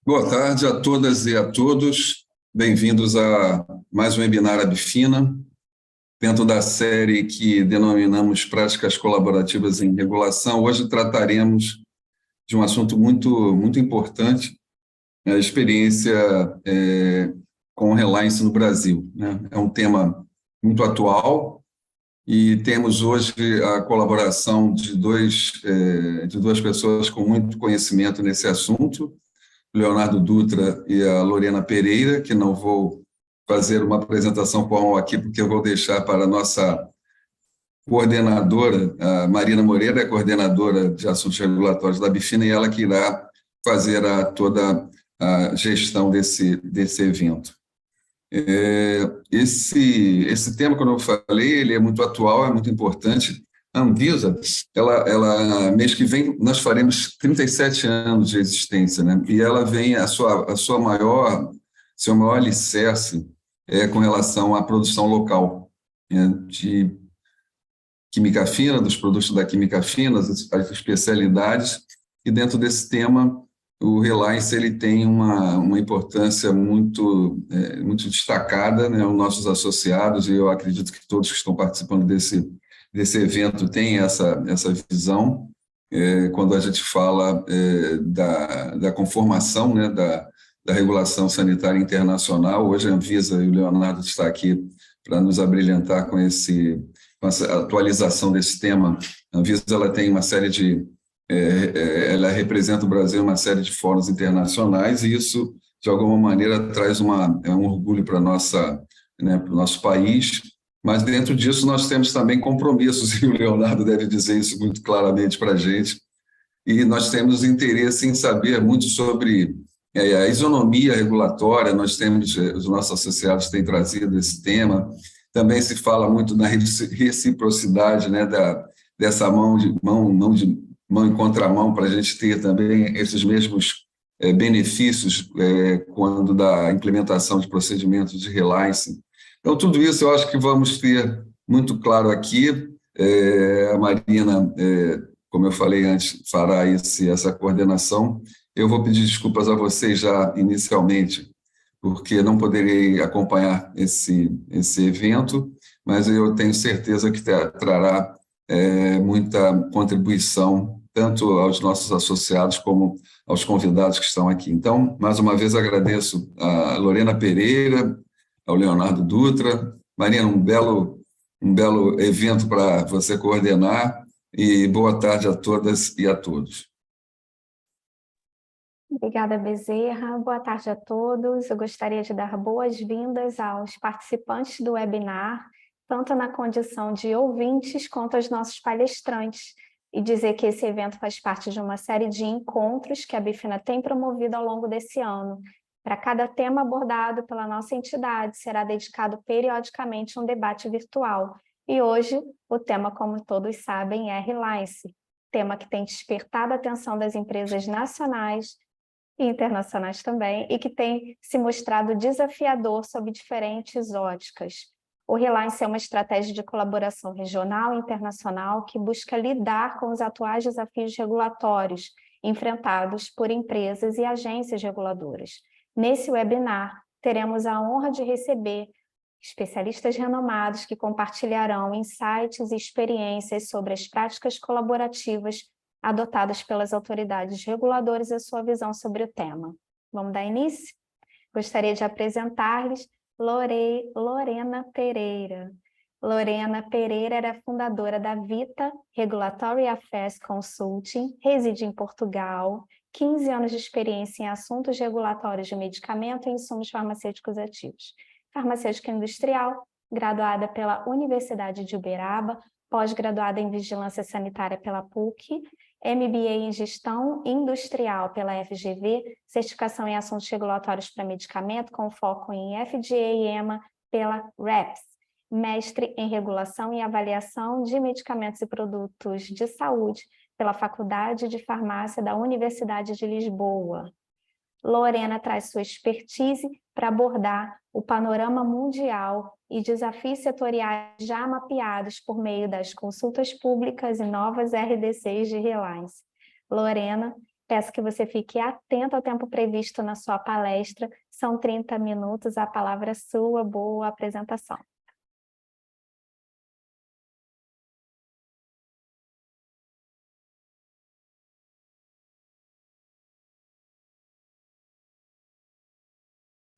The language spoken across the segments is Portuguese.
Boa tarde a todas e a todos. Bem-vindos a mais um webinar Abfina, dentro da série que denominamos Práticas Colaborativas em Regulação. Hoje trataremos de um assunto muito importante, a experiência com o Reliance no Brasil, né? É um tema muito atual e temos hoje a colaboração de duas pessoas com muito conhecimento nesse assunto, Leonardo Dutra e a Lorena Pereira, que não vou fazer uma apresentação formal aqui, porque eu vou deixar para a nossa coordenadora, a Marina Moreira, é coordenadora de assuntos regulatórios da Abfina, e ela que irá fazer toda a gestão desse evento. Esse tema, como eu falei, ele é muito atual, é muito importante. A Anvisa, mês que vem, nós faremos 37 anos de existência, né? E ela vem, seu maior alicerce com relação à produção local, né? De química fina, dos produtos da química fina, as especialidades, e dentro desse tema, o Reliance ele tem uma importância muito destacada, né? Os nossos associados, e eu acredito que todos que estão participando desse evento têm essa visão, quando a gente fala da conformação, né? Da regulação sanitária internacional. Hoje a Anvisa, e o Leonardo está aqui para nos abrilhantar com essa atualização desse tema. A Anvisa ela tem uma série ela representa o Brasil em uma série de fóruns internacionais, e isso, de alguma maneira, traz um orgulho para o nosso país, mas dentro disso nós temos também compromissos, e o Leonardo deve dizer isso muito claramente para a gente, e nós temos interesse em saber muito sobre a isonomia regulatória. Os nossos associados têm trazido esse tema. Também se fala muito na reciprocidade, né, dessa mão em contramão, para a gente ter também esses mesmos benefícios quando da implementação de procedimentos de Reliance. Então, tudo isso eu acho que vamos ter muito claro aqui. A Marina, como eu falei antes, fará essa coordenação. Eu vou pedir desculpas a vocês já inicialmente, porque não poderei acompanhar esse evento, mas eu tenho certeza que trará muita contribuição, tanto aos nossos associados como aos convidados que estão aqui. Então, mais uma vez, agradeço a Lorena Pereira, ao Leonardo Dutra. Marina, um belo evento para você coordenar, e boa tarde a todas e a todos. Obrigada, Bezerra. Boa tarde a todos. Eu gostaria de dar boas-vindas aos participantes do webinar, tanto na condição de ouvintes quanto aos nossos palestrantes, e dizer que esse evento faz parte de uma série de encontros que a Abfina tem promovido ao longo desse ano. Para cada tema abordado pela nossa entidade, será dedicado periodicamente um debate virtual. E hoje, o tema, como todos sabem, é Reliance, tema que tem despertado a atenção das empresas nacionais e internacionais também, e que tem se mostrado desafiador sob diferentes óticas. O Reliance é uma estratégia de colaboração regional e internacional que busca lidar com os atuais desafios regulatórios enfrentados por empresas e agências reguladoras. Nesse webinar, teremos a honra de receber especialistas renomados que compartilharão insights e experiências sobre as práticas colaborativas adotadas pelas autoridades reguladoras e a sua visão sobre o tema. Vamos dar início? Gostaria de apresentar-lhes Lorena Pereira. Lorena Pereira era fundadora da Vita Regulatory Affairs Consulting, reside em Portugal, 15 anos de experiência em assuntos regulatórios de medicamento e insumos farmacêuticos ativos. Farmacêutica industrial, graduada pela Universidade de Uberaba, pós-graduada em Vigilância Sanitária pela PUC, MBA em Gestão Industrial pela FGV, certificação em assuntos regulatórios para medicamento com foco em FDA e EMA pela REPS, mestre em Regulação e Avaliação de Medicamentos e Produtos de Saúde pela Faculdade de Farmácia da Universidade de Lisboa. Lorena traz sua expertise para abordar o panorama mundial e desafios setoriais já mapeados por meio das consultas públicas e novas RDCs de Reliance. Lorena Peço que você fique atento ao tempo previsto na sua palestra. São 30 minutos, a palavra é sua. Boa apresentação.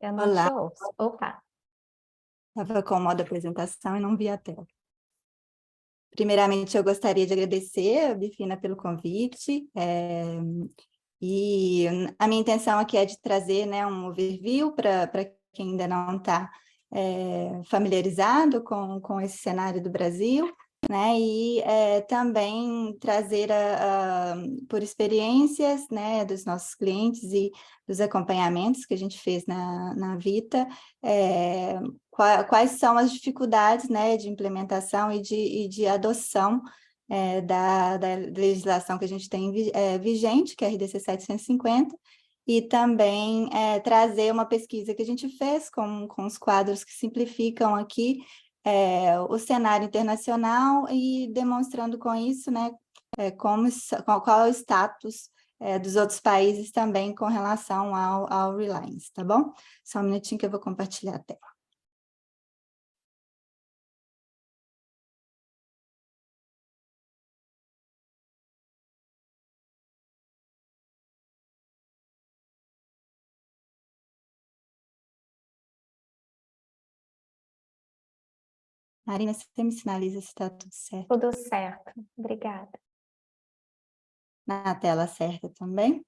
Eu não Olá. te ouço. Opa. Estava com o modo apresentação e não vi a tela. Primeiramente, eu gostaria de agradecer a Bifina pelo convite. E a minha intenção aqui é de trazer, né, um overview para quem ainda não está familiarizado com esse cenário do Brasil, né, e também trazer por experiências, né, dos nossos clientes e dos acompanhamentos que a gente fez na Vita, quais são as dificuldades, né, de implementação e de adoção da legislação que a gente tem vigente, que é a RDC 750, e também trazer uma pesquisa que a gente fez com os quadros que simplificam aqui o cenário internacional e demonstrando com isso, né, qual é o status dos outros países também com relação ao Reliance, tá bom? Só um minutinho que eu vou compartilhar a tela. Marina, você me sinaliza se está tudo certo? Tudo certo. Obrigada. Na tela certa também?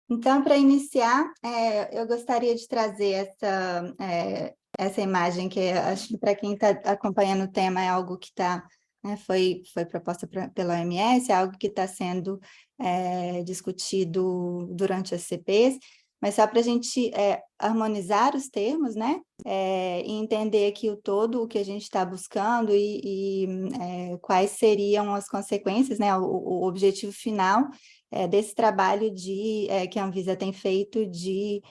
Então, para iniciar, eu gostaria de trazer essa imagem, que acho que para quem está acompanhando o tema é algo que foi proposta pela OMS, é algo que está sendo discutido durante as CPs, mas só para a gente harmonizar os termos, né, e entender aqui o todo, o que a gente está buscando e quais seriam as consequências, né, o objetivo final desse trabalho que a Anvisa tem feito de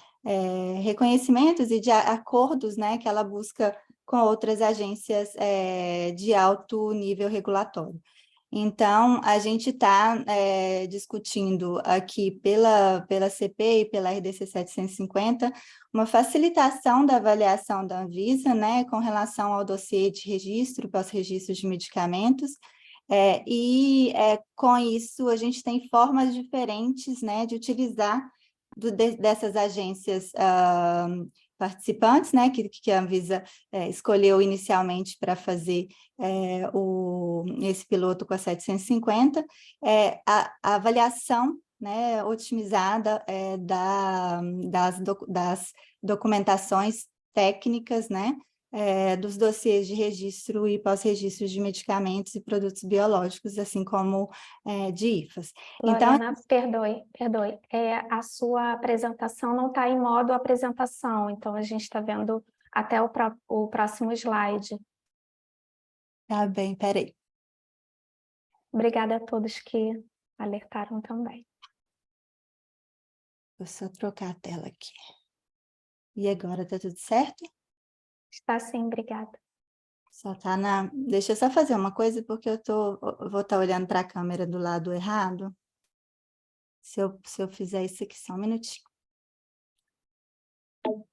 reconhecimentos e de acordos, né, que ela busca com outras agências de alto nível regulatório. Então, a gente está discutindo aqui pela CP e pela RDC 750 uma facilitação da avaliação da Anvisa, né, com relação ao dossiê de registro, pós-registro de medicamentos, com isso a gente tem formas diferentes, né, de utilizar dessas agências participantes, né, que a Anvisa escolheu inicialmente para fazer esse piloto com a 750, a avaliação, né, otimizada das documentações técnicas, né, dos dossiês de registro e pós-registro de medicamentos e produtos biológicos, assim como de IFAs. Lorena, perdoe. A sua apresentação não está em modo apresentação, então a gente está vendo até o próximo slide. Tá bem, peraí. Obrigada a todos que alertaram também. Vou só trocar a tela aqui. E agora, tá tudo certo? Está sim, obrigada. Só tá Deixa eu só fazer uma coisa, porque eu vou estar olhando para a câmera do lado errado. Se eu fizer isso aqui, só um minutinho. Vou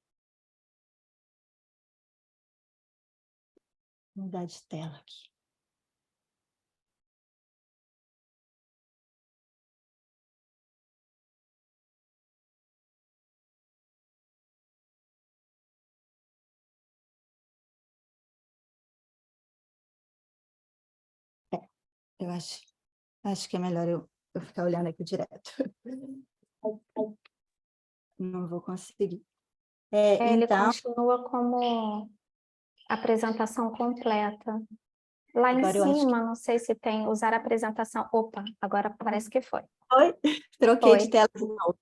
mudar de tela aqui. Eu acho que é melhor eu ficar olhando aqui direto. Não vou conseguir. Ele Então, continua como apresentação completa. Lá em agora eu acho cima, não sei se tem usar apresentação. Opa, agora parece que foi. Foi? Troquei de Foi. tela de novo.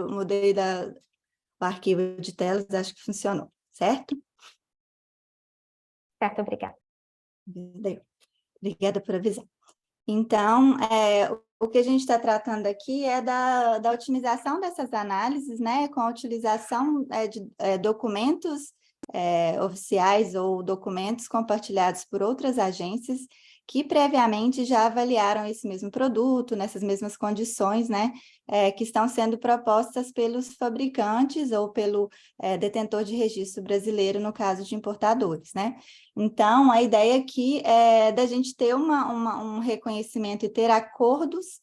Mudei o arquivo de telas, acho que funcionou, certo? Certo, obrigada. Obrigada por avisar. Então, o que a gente está tratando aqui é da otimização dessas análises, né, com a utilização de documentos oficiais ou documentos compartilhados por outras agências que previamente já avaliaram esse mesmo produto, nessas mesmas condições, né, que estão sendo propostas pelos fabricantes ou pelo detentor de registro brasileiro, no caso de importadores, né? Então, a ideia aqui é da gente ter um reconhecimento e ter acordos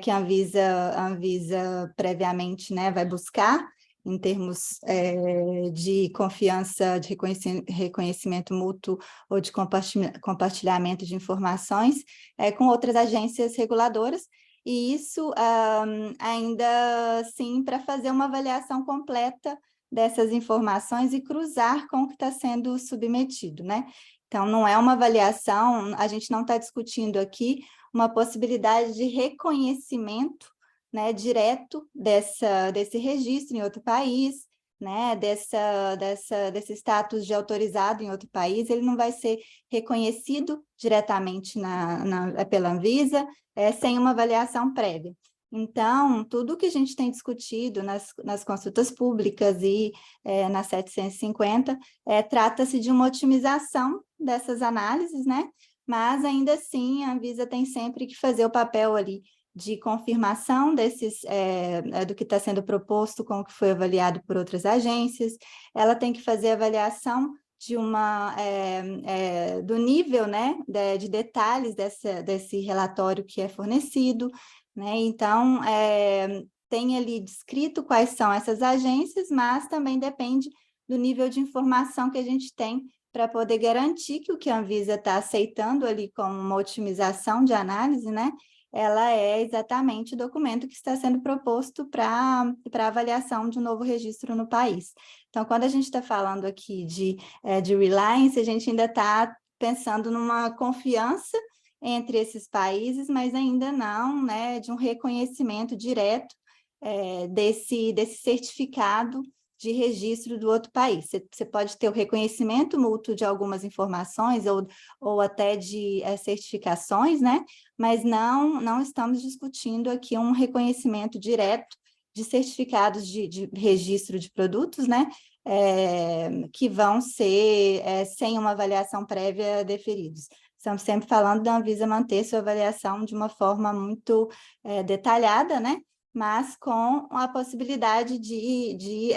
que a Anvisa previamente, né, vai buscar, em termos de confiança, de reconhecimento mútuo ou de compartilhamento de informações com outras agências reguladoras, e isso ainda assim para fazer uma avaliação completa dessas informações e cruzar com o que está sendo submetido, né? Então, não é uma avaliação, a gente não está discutindo aqui uma possibilidade de reconhecimento, né, direto desse registro em outro país, né, desse status de autorizado em outro país, ele não vai ser reconhecido diretamente pela Anvisa, sem uma avaliação prévia. Então, tudo que a gente tem discutido nas consultas públicas e na 750, trata-se de uma otimização dessas análises, né? Mas, ainda assim, a Anvisa tem sempre que fazer o papel ali de confirmação do que está sendo proposto com o que foi avaliado por outras agências. Ela tem que fazer a avaliação do nível, né, de detalhes desse relatório que é fornecido, né? Então, tem ali descrito quais são essas agências, mas também depende do nível de informação que a gente tem para poder garantir que o que a Anvisa está aceitando ali como uma otimização de análise, né, ela é exatamente o documento que está sendo proposto para avaliação de um novo registro no país. Então, quando a gente está falando aqui de reliance, a gente ainda está pensando numa confiança entre esses países, mas ainda não, né, de um reconhecimento direto desse certificado de registro do outro país. Você pode ter o reconhecimento mútuo de algumas informações ou até de certificações, né? Mas não estamos discutindo aqui um reconhecimento direto de certificados de registro de produtos, né? Que vão ser sem uma avaliação prévia deferidos. Estamos sempre falando da Anvisa manter sua avaliação de uma forma muito detalhada, né? Mas com a possibilidade de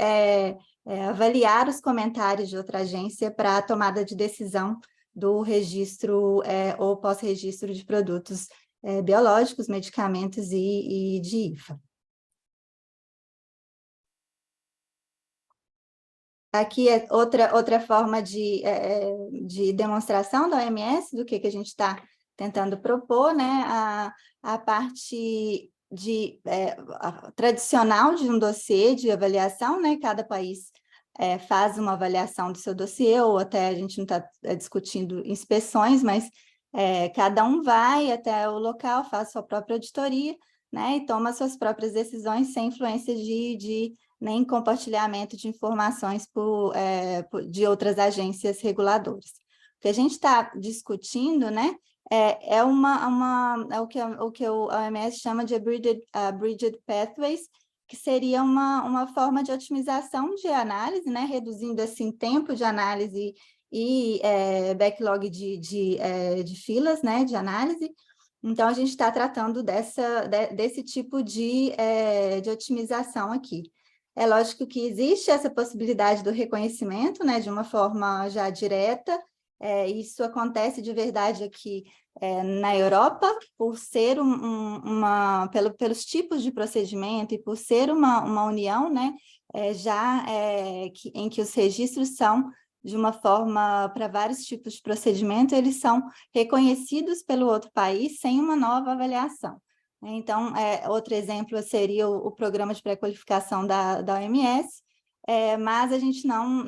avaliar os comentários de outra agência para a tomada de decisão do registro ou pós-registro de produtos biológicos, medicamentos e de IFA. Aqui é outra forma de demonstração da OMS, do que a gente está tentando propor, né? A parte tradicional de um dossiê de avaliação, né? Cada país faz uma avaliação do seu dossiê, ou até a gente não está discutindo inspeções, mas cada um vai até o local, faz sua própria auditoria, né? E toma suas próprias decisões sem influência nem compartilhamento de informações de outras agências reguladoras. O que a gente está discutindo, né, é o que a OMS chama de Bridged Pathways, que seria uma forma de otimização de análise, né, reduzindo assim tempo de análise e backlog de filas, né, de análise. Então, a gente está tratando desse tipo de otimização aqui. É lógico que existe essa possibilidade do reconhecimento, né, de uma forma já direta. Isso acontece de verdade aqui na Europa, por ser pelos tipos de procedimento e por ser uma união, né, em que os registros são de uma forma para vários tipos de procedimento, eles são reconhecidos pelo outro país sem uma nova avaliação. Então, outro exemplo seria o programa de pré-qualificação da OMS, mas a gente não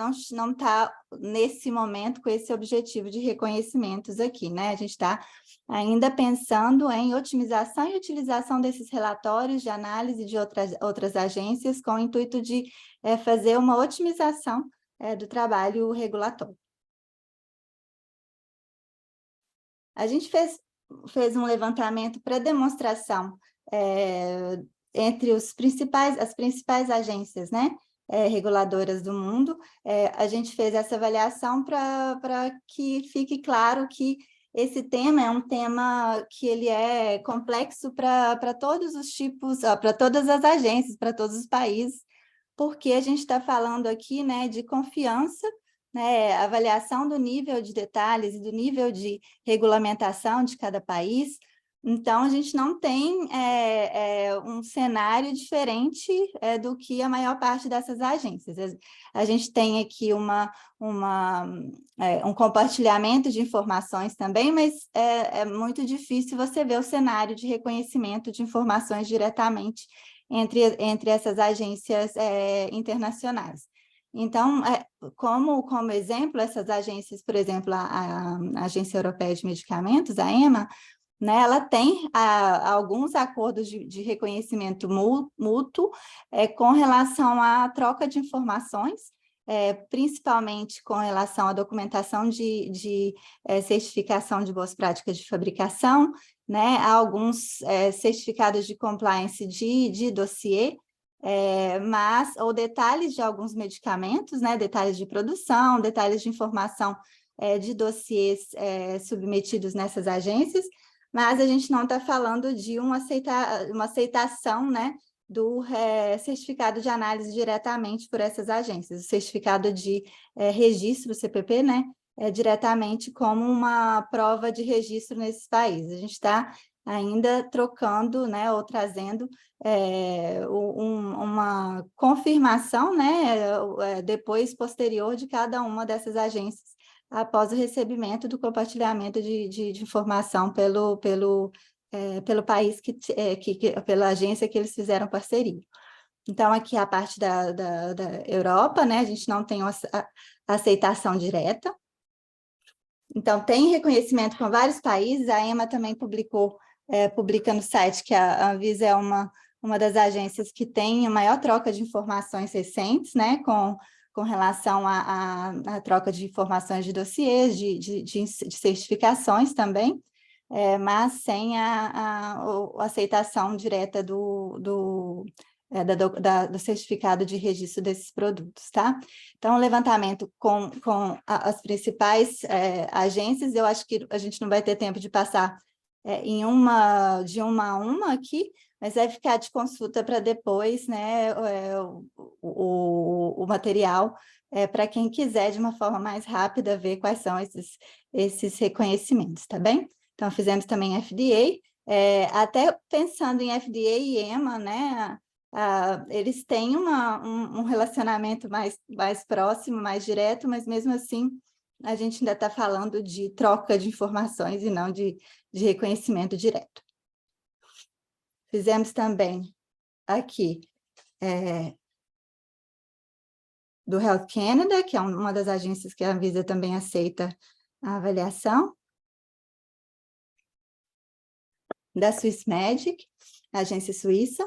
está, nesse momento, com esse objetivo de reconhecimentos aqui, né? A gente está ainda pensando em otimização e utilização desses relatórios de análise de outras agências, com o intuito de fazer uma otimização do trabalho regulatório. A gente fez um levantamento para demonstração entre as principais agências, né, reguladoras do mundo. A gente fez essa avaliação para que fique claro que esse tema é um tema que ele é complexo para todos os tipos, para todas as agências, para todos os países, porque a gente está falando aqui, né, de confiança, né, avaliação do nível de detalhes e do nível de regulamentação de cada país. Então, a gente não tem um cenário diferente do que a maior parte dessas agências. A gente tem aqui um compartilhamento de informações também, mas é muito difícil você ver o cenário de reconhecimento de informações diretamente entre essas agências internacionais. Então, como exemplo, essas agências, por exemplo, a Agência Europeia de Medicamentos, a EMA, né, ela tem alguns acordos de reconhecimento mútuo com relação à troca de informações, principalmente com relação à documentação de certificação de boas práticas de fabricação, né, há alguns certificados de compliance de dossiê, ou detalhes de alguns medicamentos, né, detalhes de produção, detalhes de informação de dossiês submetidos nessas agências, mas a gente não está falando de uma aceitação, né, do certificado de análise diretamente por essas agências. O certificado de registro, CPP, né, diretamente como uma prova de registro nesses países. A gente está ainda trocando, né, ou trazendo uma confirmação, né, depois, posterior, de cada uma dessas agências, após o recebimento do compartilhamento de informação pelo país, pela agência que eles fizeram parceria. Então, aqui a parte da Europa, né, a gente não tem aceitação direta. Então, tem reconhecimento com vários países, a EMA também publica no site que a Anvisa é uma das agências que tem a maior troca de informações recentes, né, com relação à troca de informações de dossiês, de certificações também, mas sem a aceitação direta do certificado de registro desses produtos, tá? Então, o levantamento com as principais agências, eu acho que a gente não vai ter tempo de passar de uma a uma aqui, mas vai ficar de consulta para depois, né, o material, para quem quiser, de uma forma mais rápida, ver quais são esses reconhecimentos, tá bem? Então, fizemos também FDA, até pensando em FDA e EMA, né, eles têm um relacionamento mais próximo, mais direto, mas mesmo assim, a gente ainda está falando de troca de informações e não de reconhecimento direto. Fizemos também aqui do Health Canada, que é uma das agências que a Anvisa também aceita a avaliação. Da Swissmedic, a agência suíça.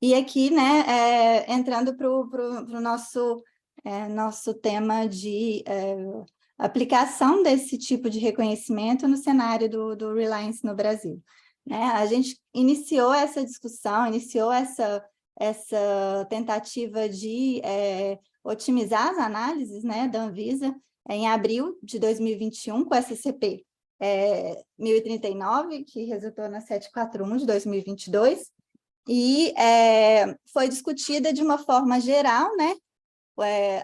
E aqui, né, entrando para o nosso tema de aplicação desse tipo de reconhecimento no cenário do Reliance no Brasil. Né? A gente iniciou essa discussão, iniciou essa tentativa de otimizar as análises, né, da Anvisa em abril de 2021, com essa CP 1039, que resultou na 741 de 2022, e foi discutida de uma forma geral, né,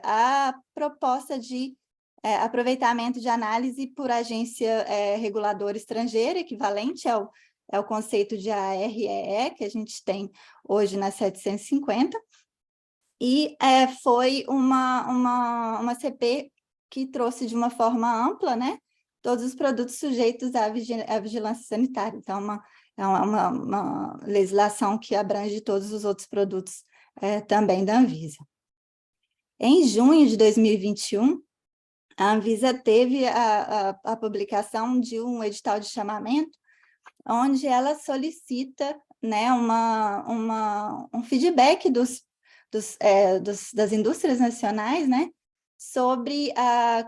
a proposta de aproveitamento de análise por agência reguladora estrangeira, equivalente ao conceito de AREE, que a gente tem hoje na 750, e foi uma CP que trouxe de uma forma ampla, né, todos os produtos sujeitos à vigilância sanitária. Então, é uma legislação que abrange todos os outros produtos também da Anvisa. Em junho de 2021, a Anvisa teve a publicação de um edital de chamamento, onde ela solicita, né, um feedback das indústrias nacionais, né, sobre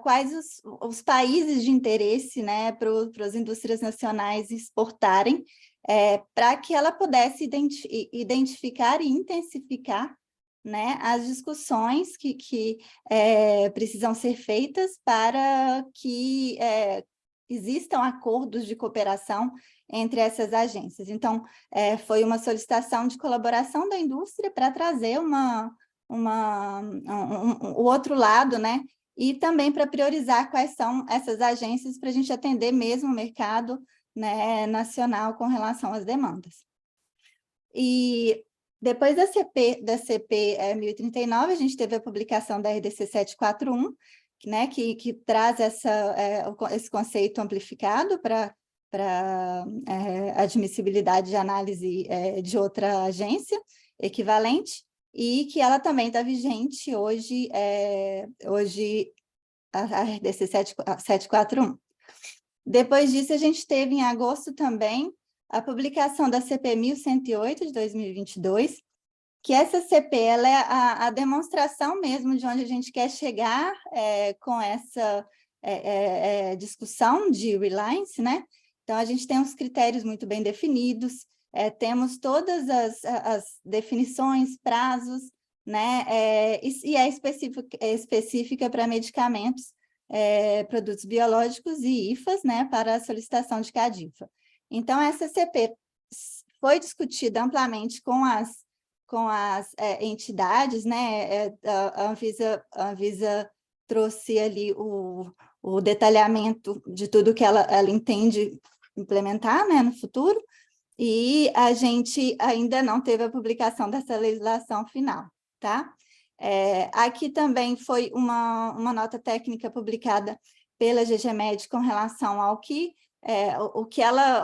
quais os países de interesse, né, para as indústrias nacionais exportarem, para que ela pudesse identificar e intensificar né, as discussões que precisam ser feitas para que existam acordos de cooperação entre essas agências. Então, foi uma solicitação de colaboração da indústria para trazer o outro lado, né, e também para priorizar quais são essas agências para a gente atender mesmo o mercado, né, nacional com relação às demandas. E depois da CP 1039, a gente teve a publicação da RDC 741, né, que traz esse conceito amplificado para admissibilidade de análise de outra agência equivalente, e que ela também está vigente hoje, a RDC 741. Depois disso, a gente teve em agosto também a publicação da CP 1108 de 2022, que essa CP ela é a demonstração mesmo de onde a gente quer chegar com essa discussão de reliance, né? Então, a gente tem uns critérios muito bem definidos, temos todas as definições, prazos, né? E é específica para medicamentos, produtos biológicos e IFAs, né? Para a solicitação de CADIFA. Então, essa CP foi discutida amplamente com as entidades, né? A Anvisa trouxe ali o detalhamento de tudo que ela entende implementar, né, no futuro, e a gente ainda não teve a publicação dessa legislação final, tá? Aqui também foi uma nota técnica publicada pela GGMed com relação ao que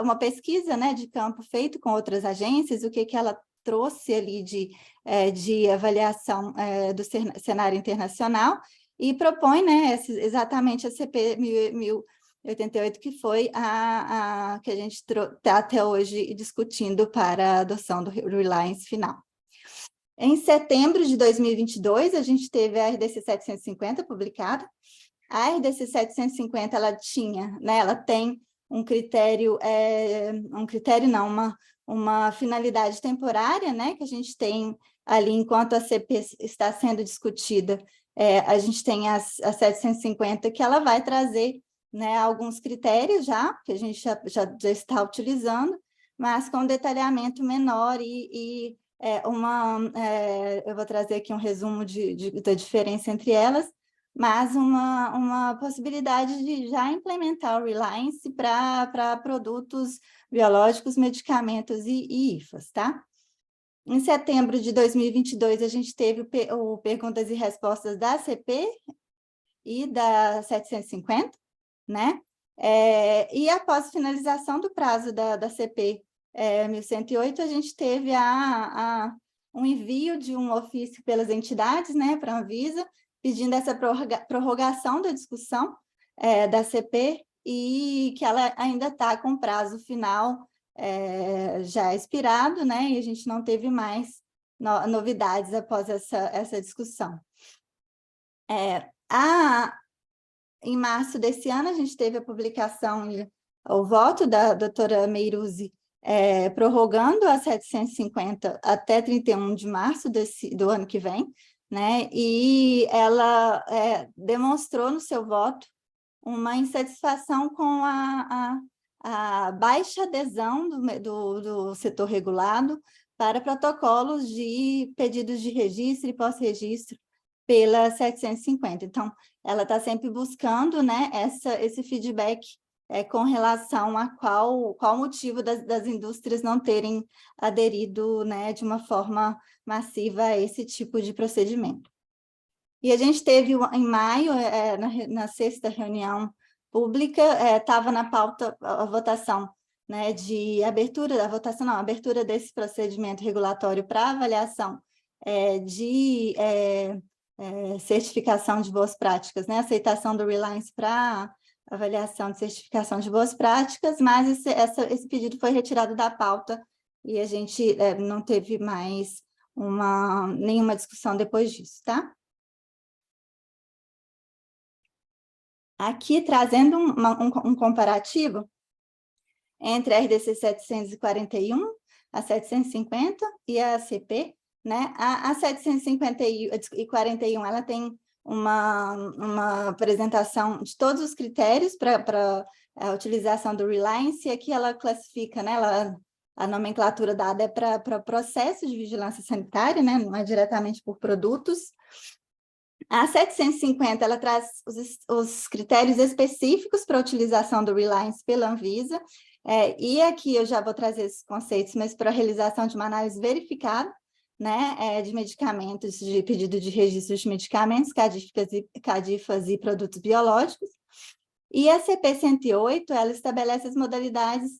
uma pesquisa, né, de campo feito com outras agências, o que ela trouxe ali de avaliação do cenário internacional, e propõe, né, exatamente a CP 1088, que foi a que a gente está até hoje discutindo para a adoção do Reliance final. Em setembro de 2022, a gente teve a RDC 750 publicada. A RDC 750, ela tem um critério, uma finalidade temporária, né, que a gente tem ali enquanto a CP está sendo discutida, a gente tem a 750, que ela vai trazer, né, alguns critérios que a gente já está utilizando, mas com detalhamento menor eu vou trazer aqui um resumo da diferença entre elas, mas uma possibilidade de já implementar o Reliance para produtos biológicos, medicamentos e IFAs, tá? Em setembro de 2022, a gente teve o perguntas e respostas da CP e da 750, né? E após finalização do prazo da CP 1108, a gente teve um envio de um ofício pelas entidades, né, para a Anvisa, pedindo essa prorrogação da discussão da CP, e que ela ainda está com prazo final já expirado, né, e a gente não teve mais novidades após essa discussão. Em março desse ano, a gente teve a publicação, o voto da doutora Meiruzi, prorrogando a 750 até 31 de março do ano que vem, né? E ela demonstrou no seu voto uma insatisfação com a baixa adesão do setor regulado para protocolos de pedidos de registro e pós-registro pela 750. Então, ela está sempre buscando, né, esse feedback com relação a qual motivo das indústrias não terem aderido, né, de uma forma massiva a esse tipo de procedimento. E a gente teve, em maio, na sexta reunião pública, estava na pauta a votação, né, abertura desse procedimento regulatório para avaliação de certificação de boas práticas, né, aceitação do Reliance para avaliação de certificação de boas práticas, mas esse pedido foi retirado da pauta e a gente não teve mais nenhuma discussão depois disso, tá? Aqui, trazendo um comparativo entre a RDC 741, a 750 e a CP né? A 741, ela tem uma apresentação de todos os critérios para a utilização do Reliance, e aqui ela classifica, né? A nomenclatura dada é para processo de vigilância sanitária, né? Não é diretamente por produtos. A 750, ela traz os critérios específicos para a utilização do Reliance pela Anvisa, e aqui eu já vou trazer esses conceitos, mas para a realização de uma análise verificada, né, de medicamentos, de pedido de registro de medicamentos, CADIFAS e produtos biológicos. E a CP 108, ela estabelece as modalidades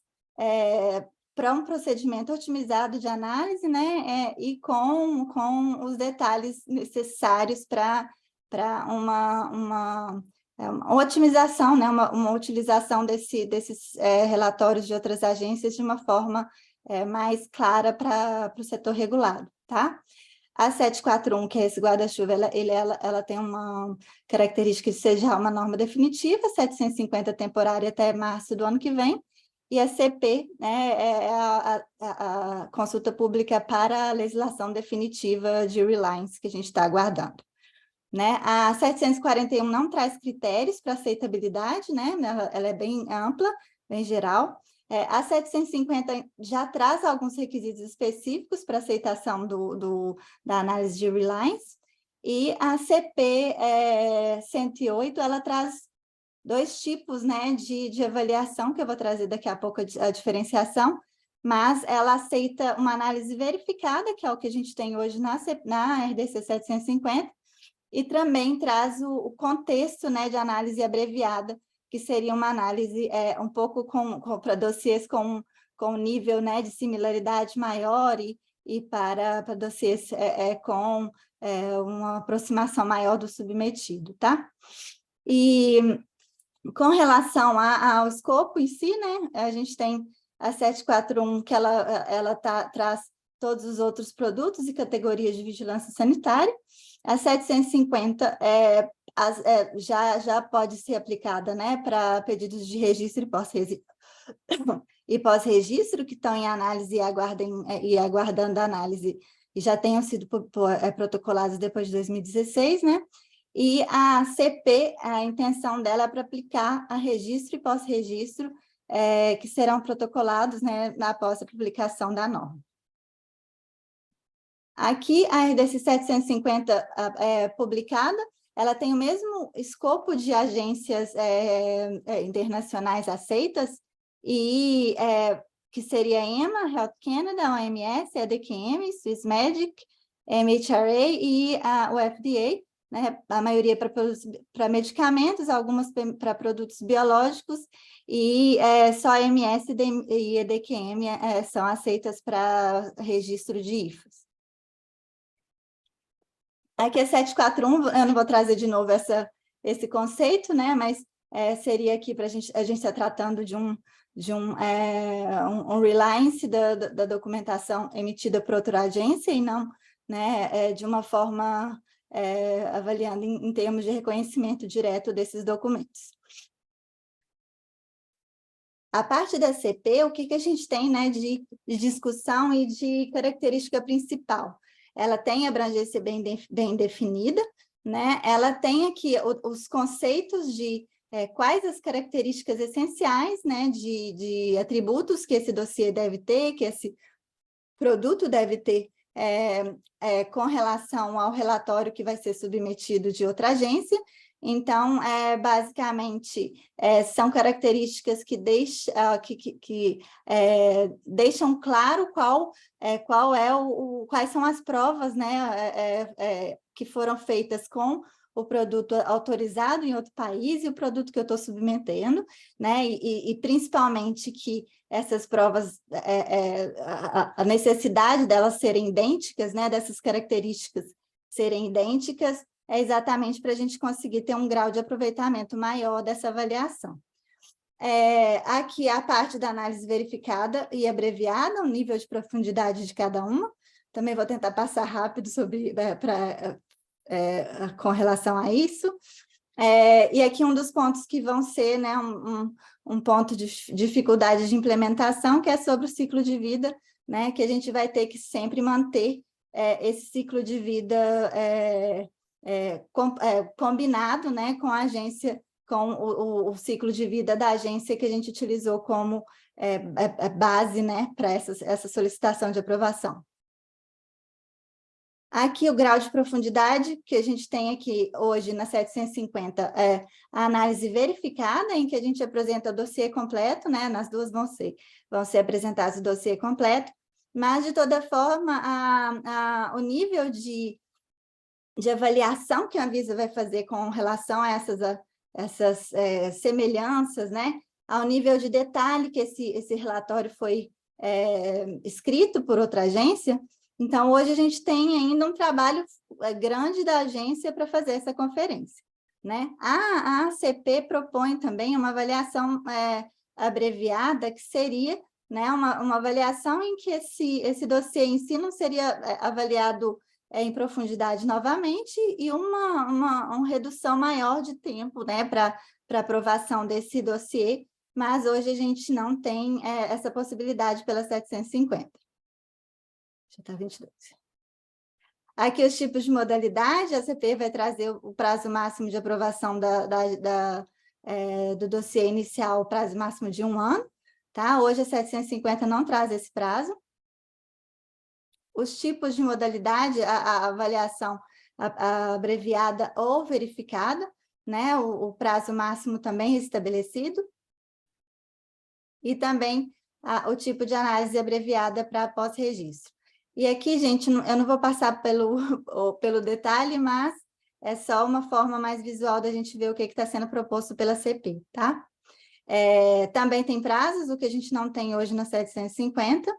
para um procedimento otimizado de análise, né, e com os detalhes necessários para uma otimização, né, uma utilização desses relatórios de outras agências de uma forma mais clara para o setor regulado, tá? A 741, que é esse guarda-chuva, ela tem uma característica de ser já uma norma definitiva, 750 temporária até março do ano que vem, e a CP, né, é a consulta pública para a legislação definitiva de Reliance, que a gente está aguardando. Né? A 741 não traz critérios para aceitabilidade, né? Ela é bem ampla, bem geral. A 750 já traz alguns requisitos específicos para aceitação da análise de Reliance, e a CP 108, ela traz dois tipos, né, de avaliação, que eu vou trazer daqui a pouco a diferenciação, mas ela aceita uma análise verificada, que é o que a gente tem hoje na RDC 750, e também traz o contexto, né, de análise abreviada, que seria uma análise um pouco para dossiês com nível, né, de similaridade maior, e para dossiês com uma aproximação maior do submetido, tá? E com relação ao escopo em si, né, a gente tem a 741, que ela traz todos os outros produtos e categorias de vigilância sanitária. A 750 já pode ser aplicada, né, para pedidos de registro e pós-registro, que estão em análise e aguardando análise, e já tenham sido protocolados depois de 2016, né? E a CP, a intenção dela é para aplicar a registro e pós-registro, que serão protocolados, né, após a publicação da norma. Aqui, a RDC 750 publicada, ela tem o mesmo escopo de agências internacionais aceitas, e que seria a EMA, Health Canada, a OMS, a EDQM, Swissmedic, MHRA e o FDA, né? A maioria para medicamentos, algumas para produtos biológicos, e só a OMS e EDQM são aceitas para registro de IFAs. Aqui é 741, eu não vou trazer de novo esse conceito, né? Mas seria aqui para a gente está tratando de um reliance da documentação emitida por outra agência, e não, né, de uma forma avaliando em termos de reconhecimento direto desses documentos. A parte da CP, o que a gente tem, né, de discussão e de característica principal? Ela tem abrangência bem definida, né? Ela tem aqui os conceitos de quais as características essenciais, né, de atributos que esse dossiê deve ter, que esse produto deve ter com relação ao relatório que vai ser submetido de outra agência. Então, basicamente, são características que deixam claro quais são as provas, né, que foram feitas com o produto autorizado em outro país e o produto que eu estou submetendo, né, e principalmente que essas provas, a necessidade delas serem idênticas, né, dessas características serem idênticas, é exatamente para a gente conseguir ter um grau de aproveitamento maior dessa avaliação. Aqui a parte da análise verificada e abreviada, o nível de profundidade de cada uma. Também vou tentar passar rápido com relação a isso. E aqui um dos pontos que vão ser, né, um ponto de dificuldade de implementação, que é sobre o ciclo de vida, né, que a gente vai ter que sempre manter esse ciclo de vida combinado, né, com a agência, com o ciclo de vida da agência que a gente utilizou como base, né, para essa solicitação de aprovação. Aqui o grau de profundidade que a gente tem aqui hoje na 750 é a análise verificada, em que a gente apresenta o dossiê completo, né? Nas duas vão ser apresentados o dossiê completo, mas de toda forma o nível de avaliação que a Anvisa vai fazer com relação a essas semelhanças, né? Ao nível de detalhe que esse relatório foi escrito por outra agência. Então, hoje a gente tem ainda um trabalho grande da agência para fazer essa conferência, né? A ACP propõe também uma avaliação abreviada, que seria, né, uma avaliação em que esse dossiê em si não seria avaliado em profundidade novamente e uma redução maior de tempo, né, para aprovação desse dossiê, mas hoje a gente não tem essa possibilidade pela 750. Já está 22. Aqui os tipos de modalidade, a ACP vai trazer o prazo máximo de aprovação do dossiê inicial, o prazo máximo de 1 ano, tá? Hoje a 750 não traz esse prazo. Os tipos de modalidade, a avaliação abreviada ou verificada, né? O prazo máximo também estabelecido. E também o tipo de análise abreviada para pós-registro. E aqui, gente, eu não vou passar pelo detalhe, mas é só uma forma mais visual da gente ver o que está sendo proposto pela CP, tá? Também tem prazos, o que a gente não tem hoje na 750,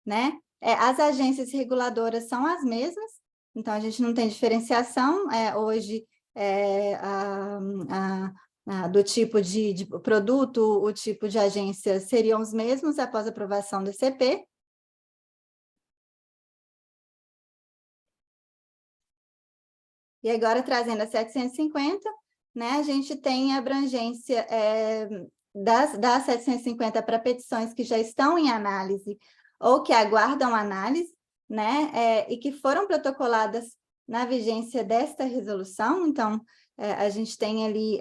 né? As agências reguladoras são as mesmas, então a gente não tem diferenciação. Hoje, do tipo de produto, o tipo de agência seriam os mesmos após a aprovação da CP. E agora, trazendo a 750, né, a gente tem a abrangência das 750 para petições que já estão em análise ou que aguardam análise, né, e que foram protocoladas na vigência desta resolução. Então, a gente tem ali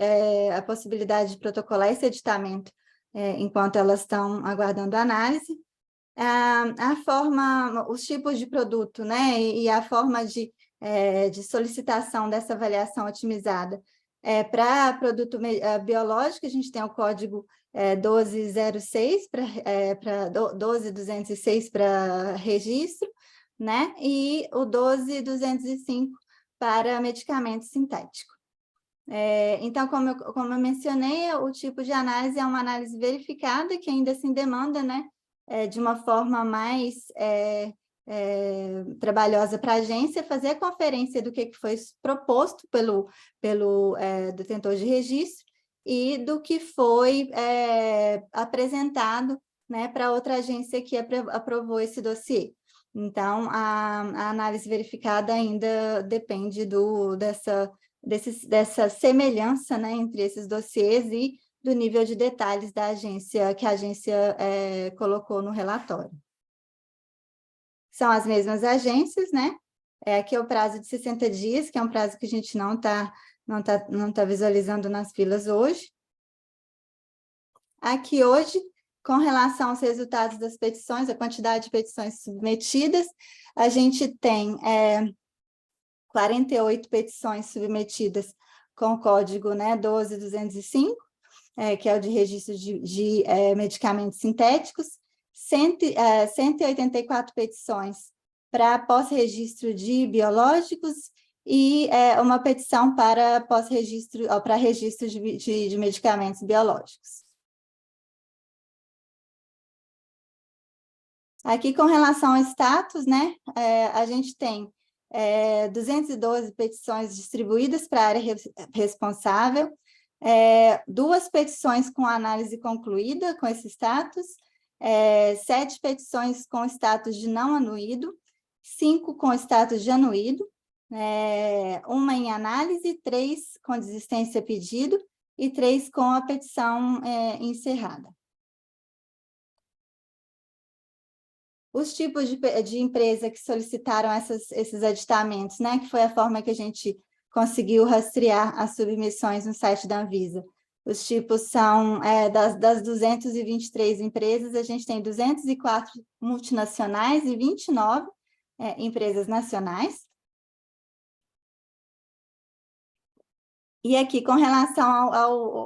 a possibilidade de protocolar esse editamento enquanto elas estão aguardando análise. A forma, os tipos de produto, né, e a forma de solicitação dessa avaliação otimizada. Para produto biológico, a gente tem o código 1206, 12206 para registro, né? E o 12205 para medicamento sintético. Então, como eu mencionei, o tipo de análise é uma análise verificada, que ainda assim demanda, né, de uma forma mais trabalhosa para a agência, fazer a conferência do que foi proposto pelo detentor de registro e do que foi apresentado, né, para outra agência que aprovou esse dossiê. Então, a análise verificada ainda depende dessa semelhança, né, entre esses dossiês e do nível de detalhes da agência, que a agência colocou no relatório. São as mesmas agências, né? Aqui é o prazo de 60 dias, que é um prazo que a gente não tá visualizando nas filas hoje. Aqui hoje, com relação aos resultados das petições, a quantidade de petições submetidas, a gente tem 48 petições submetidas com o código, né, 12205, que é o de registro de medicamentos sintéticos, 184 petições para pós-registro de biológicos e uma petição para pós-registro, para registro de medicamentos biológicos. Aqui, com relação ao status, né, a gente tem 212 petições distribuídas para a área responsável, 2 petições com análise concluída com esse status, 7 petições com status de não anuído, 5 com status de anuído, 1 em análise, 3 com desistência pedido e 3 com a petição encerrada. os tipos de empresa que solicitaram esses aditamentos, né? Que foi a forma que a gente conseguiu rastrear as submissões no site da Anvisa. Os tipos são, das 223 empresas, a gente tem 204 multinacionais e 29 empresas nacionais. E aqui, com relação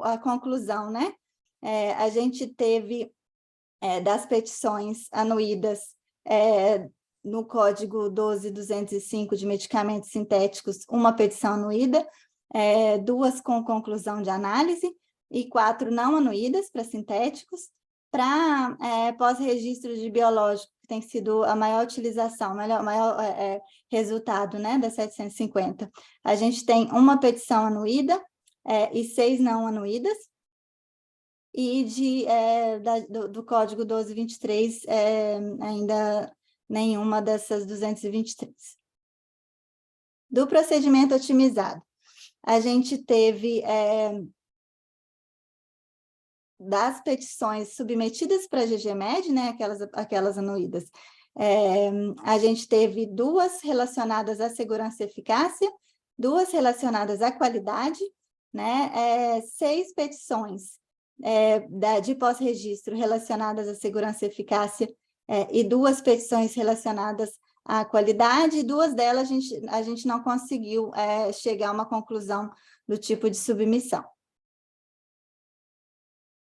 à conclusão, né? A gente teve, das petições anuídas no Código 12.205 de medicamentos sintéticos, uma petição anuída, 2 com conclusão de análise e 4 não anuídas para sintéticos. Para pós-registro de biológico, que tem sido a maior utilização, o maior resultado, né, da 750. A gente tem uma petição anuída e 6 não anuídas, e do Código 12.23, ainda nenhuma dessas 223. Do procedimento otimizado, a gente teve... das petições submetidas para a GGMed, né, aquelas anuídas, a gente teve 2 relacionadas à segurança e eficácia, 2 relacionadas à qualidade, né, 6 petições de pós-registro relacionadas à segurança e eficácia e 2 petições relacionadas à qualidade, e 2 delas a gente não conseguiu chegar a uma conclusão do tipo de submissão.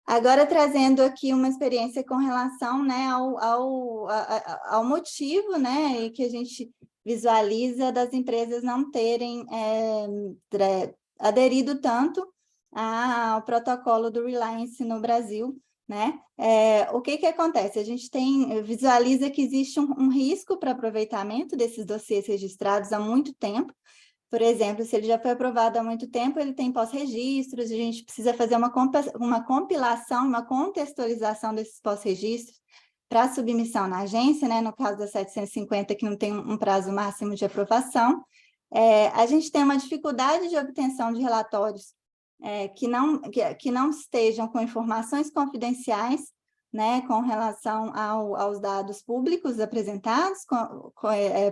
Agora, trazendo aqui uma experiência com relação, né, ao motivo, né, e que a gente visualiza das empresas não terem aderido tanto ao protocolo do Reliance no Brasil, né? O que acontece? A gente visualiza que existe um risco para aproveitamento desses dossiês registrados há muito tempo. Por exemplo, se ele já foi aprovado há muito tempo, ele tem pós-registros, a gente precisa fazer uma compilação, uma contextualização desses pós-registros para submissão na agência, né? No caso da 750, que não tem um prazo máximo de aprovação. A gente tem uma dificuldade de obtenção de relatórios que não estejam com informações confidenciais, né, com relação aos dados públicos apresentados,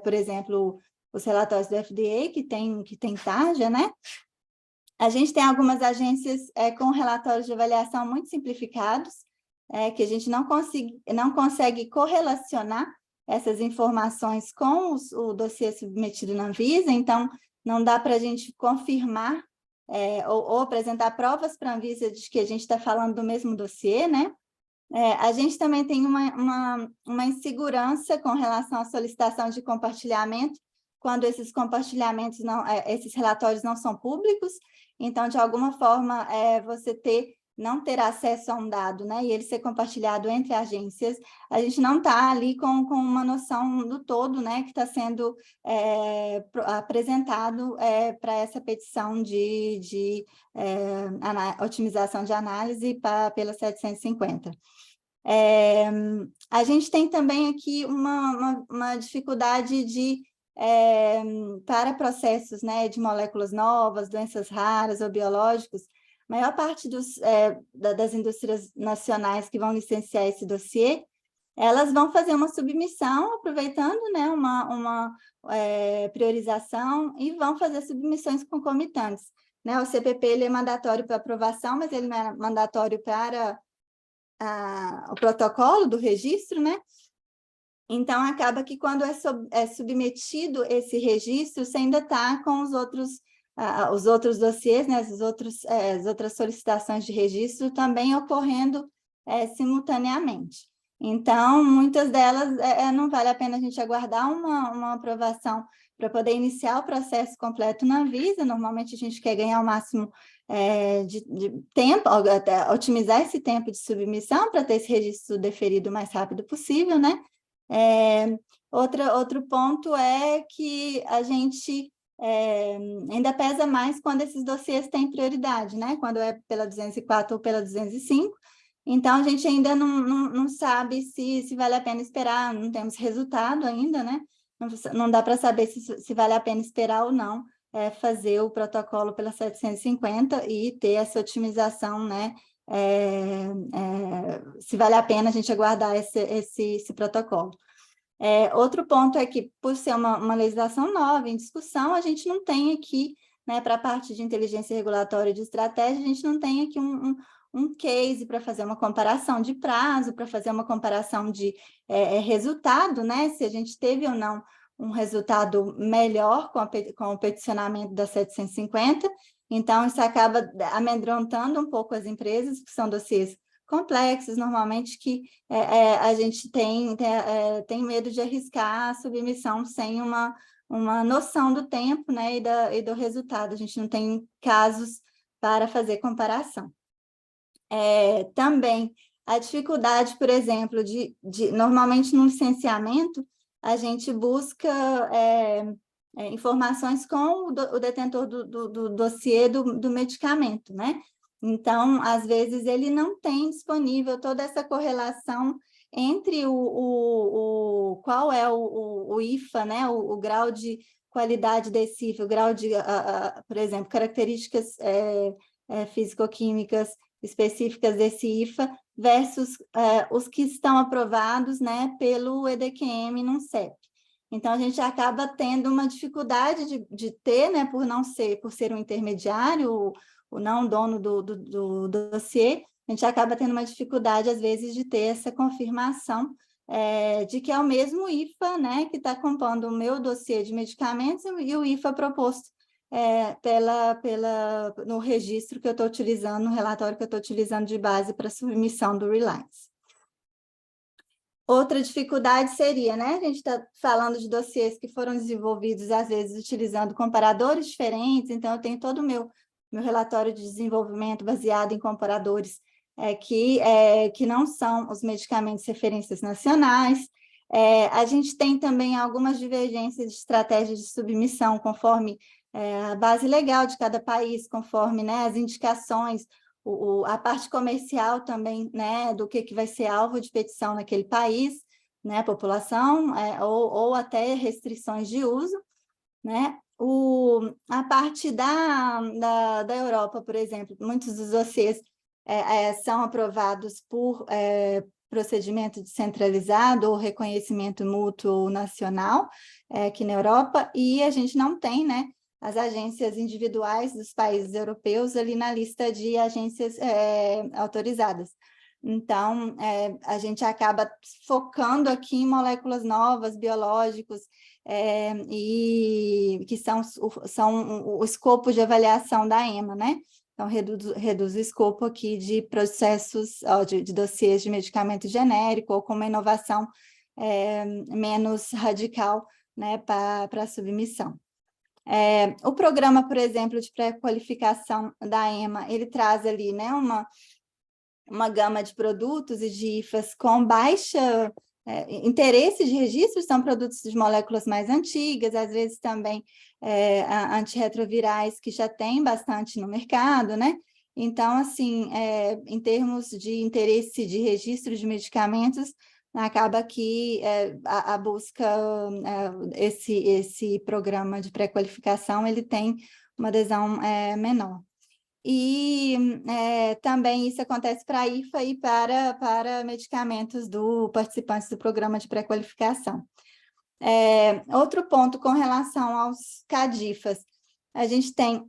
por exemplo, os relatórios do FDA, que tem tarja, né? A gente tem algumas agências com relatórios de avaliação muito simplificados, que a gente não consegue correlacionar essas informações com o dossiê submetido na Anvisa, então não dá para a gente confirmar ou apresentar provas para a Anvisa de que a gente está falando do mesmo dossiê, né? A gente também tem uma insegurança com relação à solicitação de compartilhamento, quando esses compartilhamentos, esses relatórios não são públicos, então, de alguma forma, você não ter acesso a um dado, né, e ele ser compartilhado entre agências, a gente não está ali com uma noção do todo, né, que está sendo apresentado para essa petição de otimização de análise pela 750. A gente tem também aqui uma dificuldade para processos, né, de moléculas novas, doenças raras ou biológicos. A maior parte das indústrias nacionais que vão licenciar esse dossiê, elas vão fazer uma submissão, aproveitando, né, uma priorização, e vão fazer submissões concomitantes, né? O CPP ele é mandatório para aprovação, mas ele não é mandatório para o protocolo do registro, né? Então, acaba que quando é submetido esse registro, você ainda está com os outros dossiês, né, as outras solicitações de registro também ocorrendo simultaneamente. Então, muitas delas não vale a pena a gente aguardar uma aprovação para poder iniciar o processo completo na Anvisa. Normalmente, a gente quer ganhar o máximo de tempo, até otimizar esse tempo de submissão para ter esse registro deferido o mais rápido possível, né? Outro ponto é que a gente ainda pesa mais quando esses dossiês têm prioridade, né? Quando é pela 204 ou pela 205. Então, a gente ainda não sabe se vale a pena esperar, não temos resultado ainda, né? Não dá para saber se vale a pena esperar ou não fazer o protocolo pela 750 e ter essa otimização, né? Se vale a pena a gente aguardar esse protocolo. Outro ponto é que, por ser uma legislação nova, em discussão, a gente não tem aqui, né, para a parte de inteligência regulatória e de estratégia, a gente não tem aqui um case para fazer uma comparação de prazo, para fazer uma comparação de resultado, né, se a gente teve ou não um resultado melhor com o peticionamento da 750. Então, isso acaba amedrontando um pouco as empresas, que são dossiês complexos, normalmente, que a gente tem medo de arriscar a submissão sem uma noção do tempo, né, e do resultado. A gente não tem casos para fazer comparação. Também a dificuldade, por exemplo, normalmente no licenciamento, a gente busca informações com o detentor do dossiê do medicamento, né? Então, às vezes, ele não tem disponível toda essa correlação entre qual é o IFA, né? O grau de qualidade desse IFA, o grau de, por exemplo, características físico-químicas específicas desse IFA versus os que estão aprovados, né, pelo EDQM num CEP. Então, a gente acaba tendo uma dificuldade de ter, né, por ser um intermediário, o não dono do dossiê, a gente acaba tendo uma dificuldade, às vezes, de ter essa confirmação de que é o mesmo IFA, né, que está compondo o meu dossiê de medicamentos e o IFA proposto no registro que eu estou utilizando, no relatório que eu estou utilizando de base para submissão do Reliance. Outra dificuldade seria, né, a gente está falando de dossiês que foram desenvolvidos, às vezes, utilizando comparadores diferentes, então eu tenho todo o meu relatório de desenvolvimento baseado em comparadores que não são os medicamentos referências nacionais. A gente tem também algumas divergências de estratégias de submissão, conforme a base legal de cada país, conforme, né, as indicações, a parte comercial também, né, do que vai ser alvo de petição naquele país, né, população, ou até restrições de uso, né. A parte da Europa, por exemplo, muitos dos dossiês são aprovados por procedimento descentralizado ou reconhecimento mútuo nacional aqui na Europa, e a gente não tem, né, as agências individuais dos países europeus ali na lista de agências autorizadas. Então, a gente acaba focando aqui em moléculas novas, biológicos, e que são o escopo de avaliação da EMA, né? Então, reduz o escopo aqui de processos, de dossiês de medicamento genérico ou com uma inovação menos radical, né, para a submissão. O programa, por exemplo, de pré-qualificação da EMA, ele traz ali, né, uma gama de produtos e de IFAs com baixa interesse de registro, são produtos de moléculas mais antigas, às vezes também antirretrovirais que já tem bastante no mercado, né? Então, assim, em termos de interesse de registro de medicamentos, acaba que a busca, esse programa de pré-qualificação, ele tem uma adesão menor. E também isso acontece para a IFA e para medicamentos participantes do programa de pré-qualificação. Outro ponto com relação aos CADIFAs, a gente tem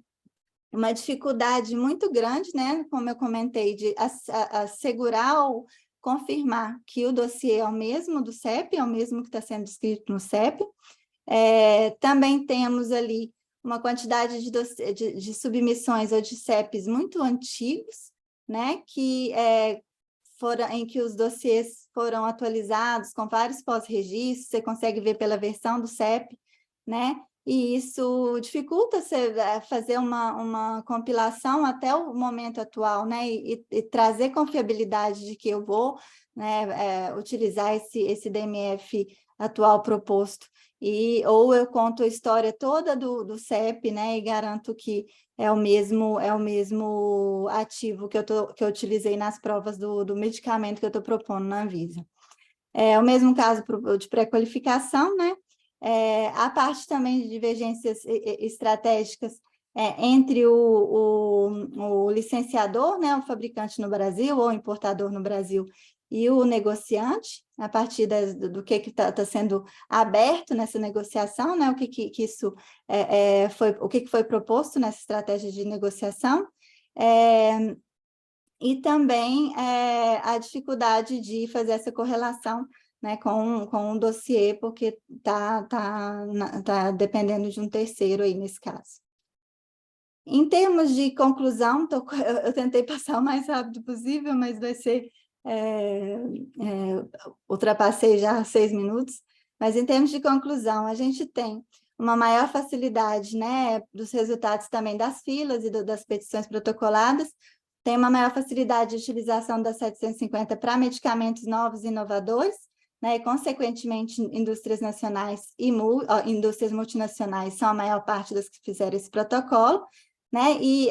uma dificuldade muito grande, né, como eu comentei, de assegurar ou confirmar que o dossiê é o mesmo do CEP, é o mesmo que está sendo escrito no CEP. Também temos ali uma quantidade de submissões ou de CEPs muito antigos, né, em que os dossiês foram atualizados com vários pós-registros, você consegue ver pela versão do CEP, né, e isso dificulta você fazer uma compilação até o momento atual, né, e trazer confiabilidade de que eu vou, né, utilizar esse DMF atual proposto. Ou eu conto a história toda do CEP, né, e garanto que é o mesmo ativo que eu utilizei nas provas do medicamento que eu estou propondo na Anvisa. O mesmo caso de pré-qualificação, né? A parte também de divergências estratégicas entre o licenciador, né, o fabricante no Brasil, ou o importador no Brasil, e o negociante, a partir do que está sendo aberto nessa negociação, né? O que isso o que foi proposto nessa estratégia de negociação, e também a dificuldade de fazer essa correlação, né, com um dossiê, porque tá dependendo de um terceiro aí nesse caso. Em termos de conclusão, eu tentei passar o mais rápido possível, mas vai ser... ultrapassei já 6 minutos, mas em termos de conclusão, a gente tem uma maior facilidade, né, dos resultados também das filas e das petições protocoladas, tem uma maior facilidade de utilização da 750 para medicamentos novos e inovadores, né, e, consequentemente, indústrias nacionais e indústrias multinacionais são a maior parte das que fizeram esse protocolo, né? E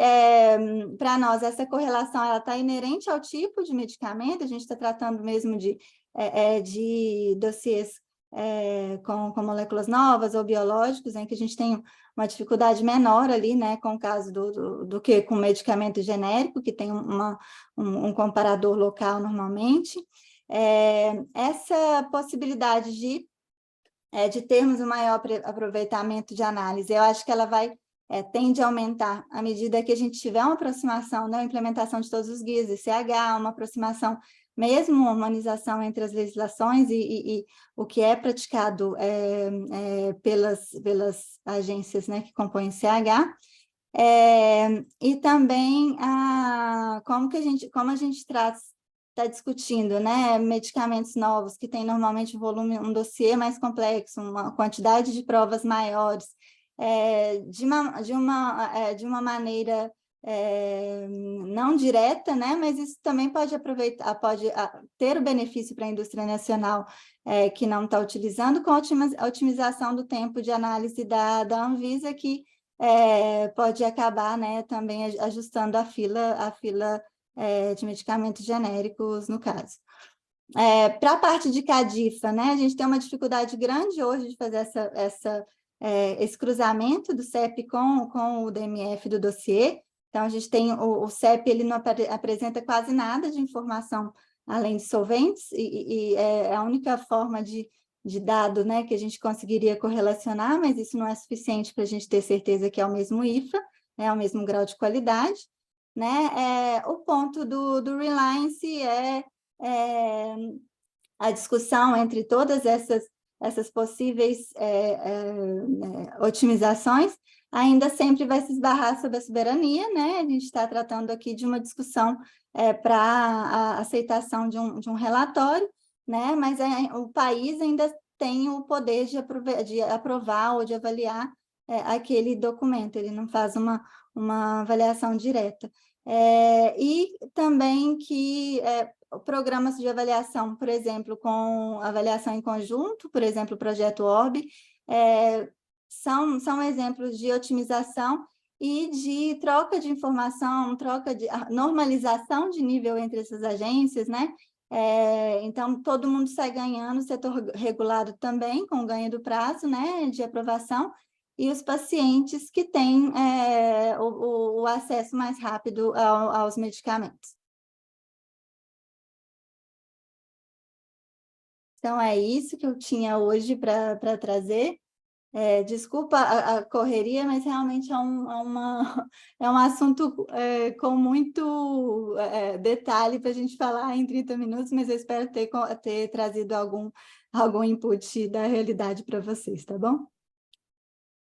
para nós essa correlação ela está inerente ao tipo de medicamento, a gente está tratando mesmo de dossiês com moléculas novas ou biológicos, em que a gente tem uma dificuldade menor ali, né, com o caso do que com medicamento genérico, que tem um comparador local normalmente. Essa possibilidade de termos um maior aproveitamento de análise, eu acho que ela tende a aumentar à medida que a gente tiver uma aproximação, né, implementação de todos os guias ICH, uma aproximação, mesmo uma harmonização entre as legislações e o que é praticado pelas agências, né, que compõem o CH, e também como a gente está discutindo, né, medicamentos novos que têm normalmente um dossiê mais complexo, uma quantidade de provas maiores, de uma maneira não direta, né? Mas isso também pode ter o benefício para a indústria nacional que não está utilizando, com a otimização do tempo de análise da Anvisa, que pode acabar, né, também ajustando a fila de medicamentos genéricos, no caso. Para a parte de CADIFA, né, a gente tem uma dificuldade grande hoje de fazer esse cruzamento do CEP com o DMF do dossiê. Então, a gente tem o CEP, ele não apresenta quase nada de informação além de solventes, e é a única forma de dado, né, que a gente conseguiria correlacionar, mas isso não é suficiente para a gente ter certeza que é o mesmo IFA, é o mesmo grau de qualidade, né? O ponto do Reliance a discussão entre todas essas possíveis otimizações, ainda sempre vai se esbarrar sobre a soberania, né? A gente está tratando aqui de uma discussão para a aceitação de um relatório, né? Mas o país ainda tem o poder de aprovar ou de avaliar aquele documento, ele não faz uma avaliação direta. E também que programas de avaliação, por exemplo, com avaliação em conjunto, por exemplo, o projeto ORB, são exemplos de otimização e de troca de informação, normalização de nível entre essas agências, né? Então, todo mundo sai ganhando, o setor regulado também, com o ganho do prazo, né, de aprovação, e os pacientes que têm o acesso mais rápido aos medicamentos. Então, é isso que eu tinha hoje para trazer. Desculpa a correria, mas realmente é um assunto com muito detalhe para a gente falar em 30 minutos, mas eu espero ter trazido algum input da realidade para vocês, tá bom?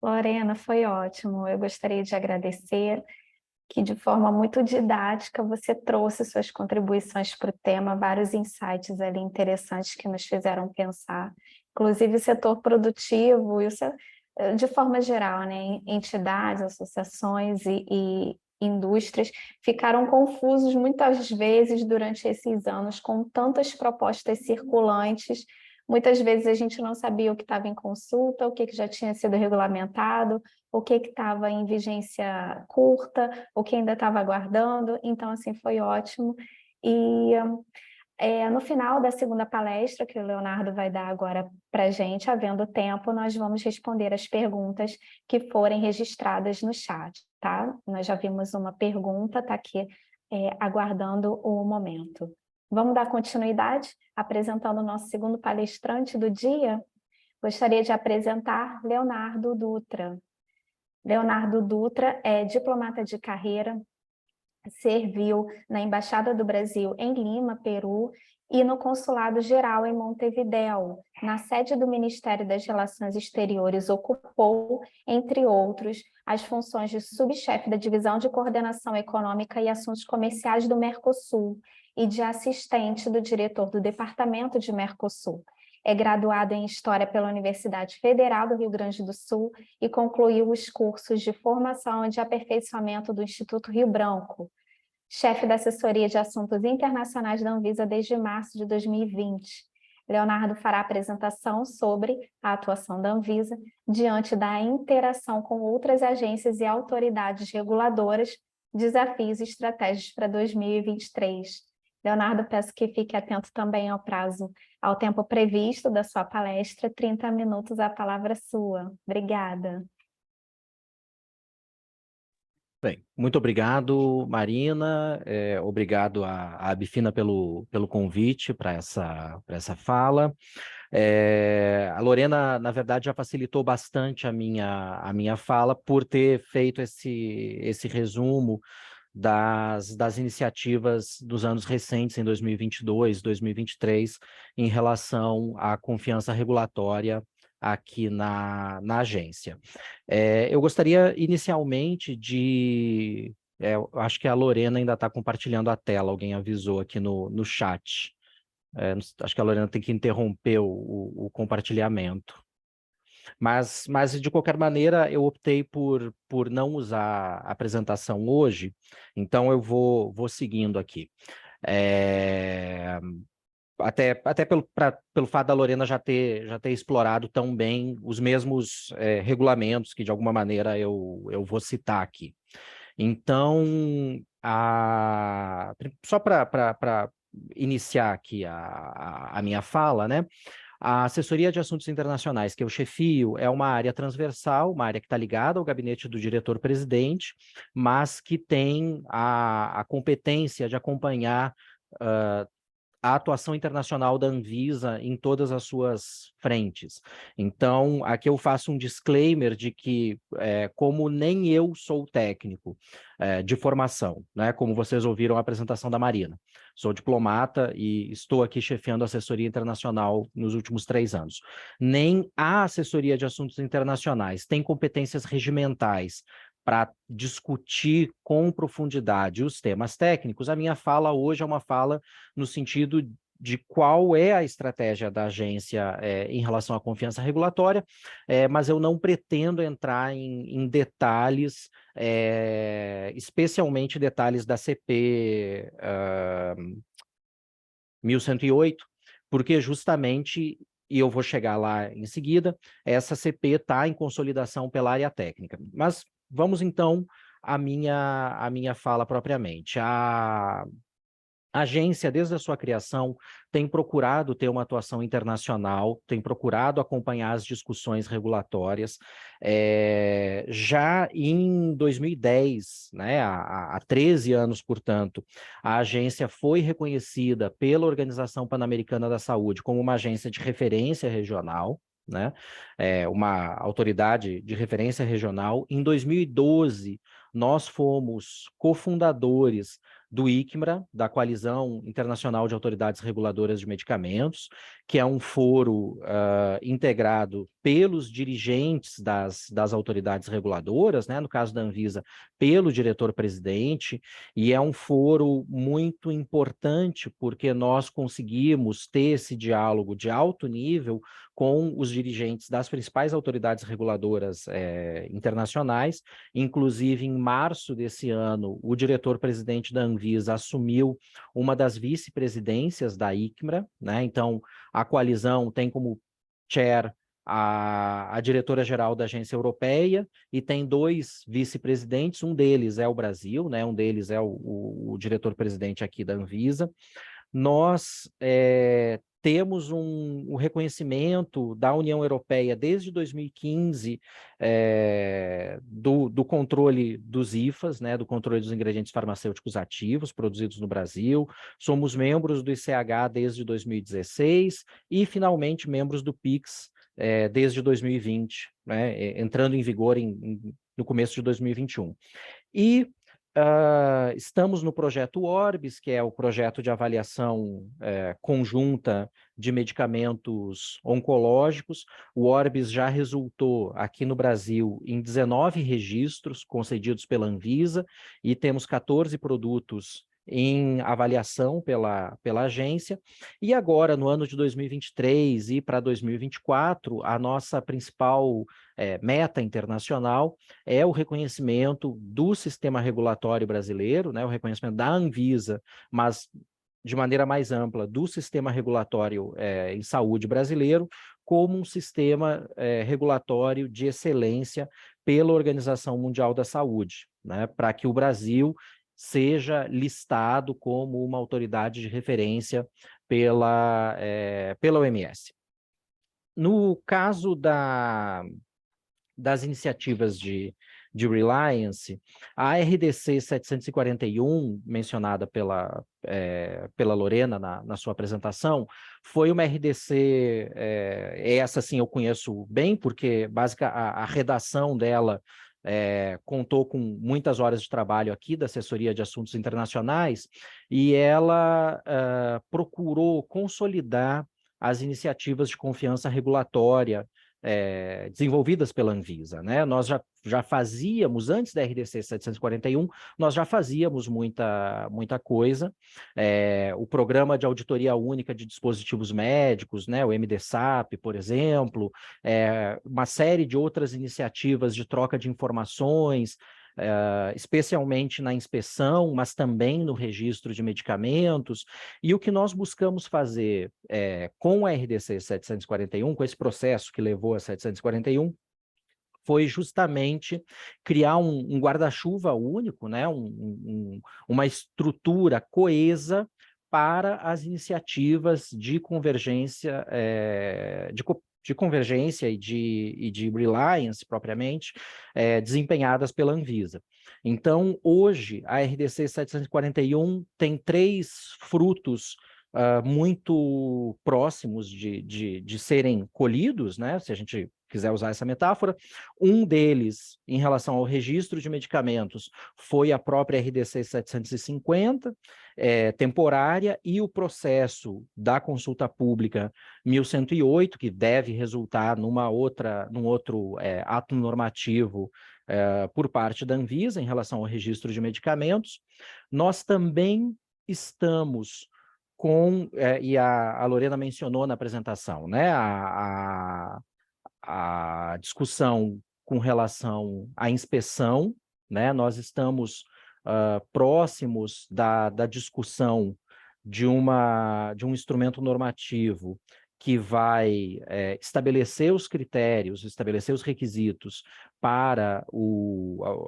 Lorena, foi ótimo. Eu gostaria de agradecer que, de forma muito didática, você trouxe suas contribuições para o tema, vários insights ali interessantes que nos fizeram pensar, inclusive o setor produtivo, de forma geral, né? Entidades, associações e indústrias ficaram confusos muitas vezes durante esses anos com tantas propostas circulantes. Muitas vezes a gente não sabia o que estava em consulta, o que já tinha sido regulamentado, o que estava em vigência curta, o que ainda estava aguardando. Então, assim, foi ótimo. E no final da segunda palestra, que o Leonardo vai dar agora para a gente, havendo tempo, nós vamos responder as perguntas que forem registradas no chat, tá? Nós já vimos uma pergunta, está aqui aguardando o momento. Vamos dar continuidade, apresentando o nosso segundo palestrante do dia. Gostaria de apresentar Leonardo Dutra. Leonardo Dutra é diplomata de carreira, serviu na Embaixada do Brasil em Lima, Peru, e no Consulado Geral em Montevidéu. Na sede do Ministério das Relações Exteriores, ocupou, entre outros, as funções de subchefe da Divisão de Coordenação Econômica e Assuntos Comerciais do Mercosul e de assistente do diretor do Departamento de Mercosul. É graduado em História pela Universidade Federal do Rio Grande do Sul e concluiu os cursos de formação e de aperfeiçoamento do Instituto Rio Branco. Chefe da Assessoria de Assuntos Internacionais da Anvisa desde março de 2020. Leonardo fará apresentação sobre a atuação da Anvisa diante da interação com outras agências e autoridades reguladoras, desafios e estratégias para 2023. Leonardo, peço que fique atento também ao tempo previsto da sua palestra, 30 minutos, a palavra é sua. Obrigada. Bem, muito obrigado, Marina, obrigado à Abifina pelo convite para essa fala. A Lorena, na verdade, já facilitou bastante a minha fala por ter feito esse resumo das iniciativas dos anos recentes, em 2022, 2023, em relação à confiança regulatória aqui na agência. Eu gostaria inicialmente eu acho que a Lorena ainda está compartilhando a tela, alguém avisou aqui no chat. Acho que a Lorena tem que interromper o compartilhamento. Mas, de qualquer maneira, eu optei por não usar a apresentação hoje, então eu vou seguindo aqui. Até pelo fato da Lorena já ter explorado tão bem os mesmos regulamentos que, de alguma maneira, eu vou citar aqui. Então, só para iniciar aqui a minha fala, né? A Assessoria de Assuntos Internacionais, que eu chefio, é uma área transversal, uma área que está ligada ao gabinete do diretor-presidente, mas que tem a competência de acompanhar a atuação internacional da Anvisa em todas as suas frentes. Então, aqui eu faço um disclaimer de que, como nem eu sou técnico de formação, né, como vocês ouviram a apresentação da Marina, sou diplomata e estou aqui chefiando a assessoria internacional nos últimos 3 anos. Nem a assessoria de assuntos internacionais tem competências regimentais para discutir com profundidade os temas técnicos. A minha fala hoje é uma fala no sentido de qual é a estratégia da agência em relação à confiança regulatória, mas eu não pretendo entrar em detalhes, especialmente detalhes da CP 1108, porque justamente, e eu vou chegar lá em seguida, essa CP está em consolidação pela área técnica. Mas vamos, então, à minha fala propriamente. A agência, desde a sua criação, tem procurado ter uma atuação internacional, tem procurado acompanhar as discussões regulatórias. Já em 2010, né, há 13 anos, portanto, a agência foi reconhecida pela Organização Pan-Americana da Saúde como uma agência de referência regional, né? Uma autoridade de referência regional. Em 2012, nós fomos cofundadores do ICMRA, da Coalizão Internacional de Autoridades Reguladoras de Medicamentos, que é um foro integrado pelos dirigentes das autoridades reguladoras, né? No caso da Anvisa, pelo diretor-presidente, e é um foro muito importante porque nós conseguimos ter esse diálogo de alto nível com os dirigentes das principais autoridades reguladoras internacionais. Inclusive, em março desse ano, o diretor-presidente da Anvisa assumiu uma das vice-presidências da ICMRA, né? Então, a coalizão tem como chair a diretora-geral da agência europeia e tem 2 vice-presidentes, um deles é o Brasil, né? Um deles é o diretor-presidente aqui da Anvisa. Nós temos um reconhecimento da União Europeia desde 2015 do controle dos IFAs, né, do controle dos ingredientes farmacêuticos ativos produzidos no Brasil. Somos membros do ICH desde 2016 e, finalmente, membros do PIX desde 2020, né, entrando em vigor no começo de 2021. E estamos no projeto Orbis, que é o projeto de avaliação conjunta de medicamentos oncológicos. O Orbis já resultou aqui no Brasil em 19 registros concedidos pela Anvisa e temos 14 produtos em avaliação pela agência. E agora, no ano de 2023 e para 2024, a nossa principal meta internacional é o reconhecimento do sistema regulatório brasileiro, né, o reconhecimento da Anvisa, mas de maneira mais ampla do sistema regulatório em saúde brasileiro, como um sistema regulatório de excelência pela Organização Mundial da Saúde, né, para que o Brasil seja listado como uma autoridade de referência pela OMS. No caso das iniciativas de Reliance, a RDC 741, mencionada pela Lorena na sua apresentação, foi uma RDC, essa sim eu conheço bem, porque a redação dela contou com muitas horas de trabalho aqui da Assessoria de Assuntos Internacionais, e ela procurou consolidar as iniciativas de confiança regulatória desenvolvidas pela Anvisa, né? Nós já fazíamos, antes da RDC 741, nós já fazíamos muita coisa. O Programa de Auditoria Única de Dispositivos Médicos, né? O MDSAP, por exemplo, uma série de outras iniciativas de troca de informações, especialmente na inspeção, mas também no registro de medicamentos. E o que nós buscamos fazer com a RDC 741, com esse processo que levou a 741, foi justamente criar um guarda-chuva único, né? Uma estrutura coesa para as iniciativas de convergência, de convergência e de Reliance, propriamente, desempenhadas pela Anvisa. Então, hoje, a RDC 741 tem 3 frutos muito próximos de serem colhidos, né? Se a gente quiser usar essa metáfora. Um deles, em relação ao registro de medicamentos, foi a própria RDC 750, temporária, e o processo da consulta pública 1108, que deve resultar num outro ato normativo por parte da Anvisa em relação ao registro de medicamentos. Nós também estamos e a Lorena mencionou na apresentação, né, a discussão com relação à inspeção, né? Nós estamos próximos da discussão de um instrumento normativo que vai estabelecer os critérios, estabelecer os requisitos para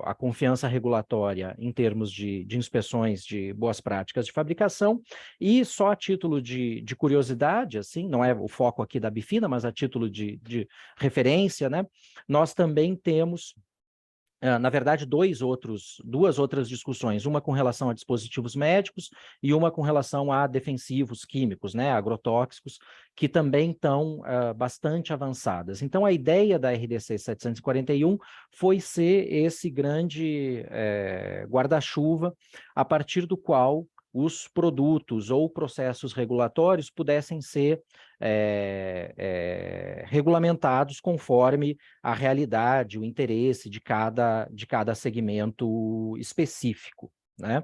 a confiança regulatória em termos de inspeções de boas práticas de fabricação. E só a título de curiosidade, assim, não é o foco aqui da Bifina, mas a título de referência, né? Nós também temos, na verdade, duas outras discussões, uma com relação a dispositivos médicos e uma com relação a defensivos químicos, né, agrotóxicos, que também estão bastante avançadas. Então, a ideia da RDC 741 foi ser esse grande guarda-chuva a partir do qual os produtos ou processos regulatórios pudessem ser regulamentados conforme a realidade, o interesse de cada segmento específico, né?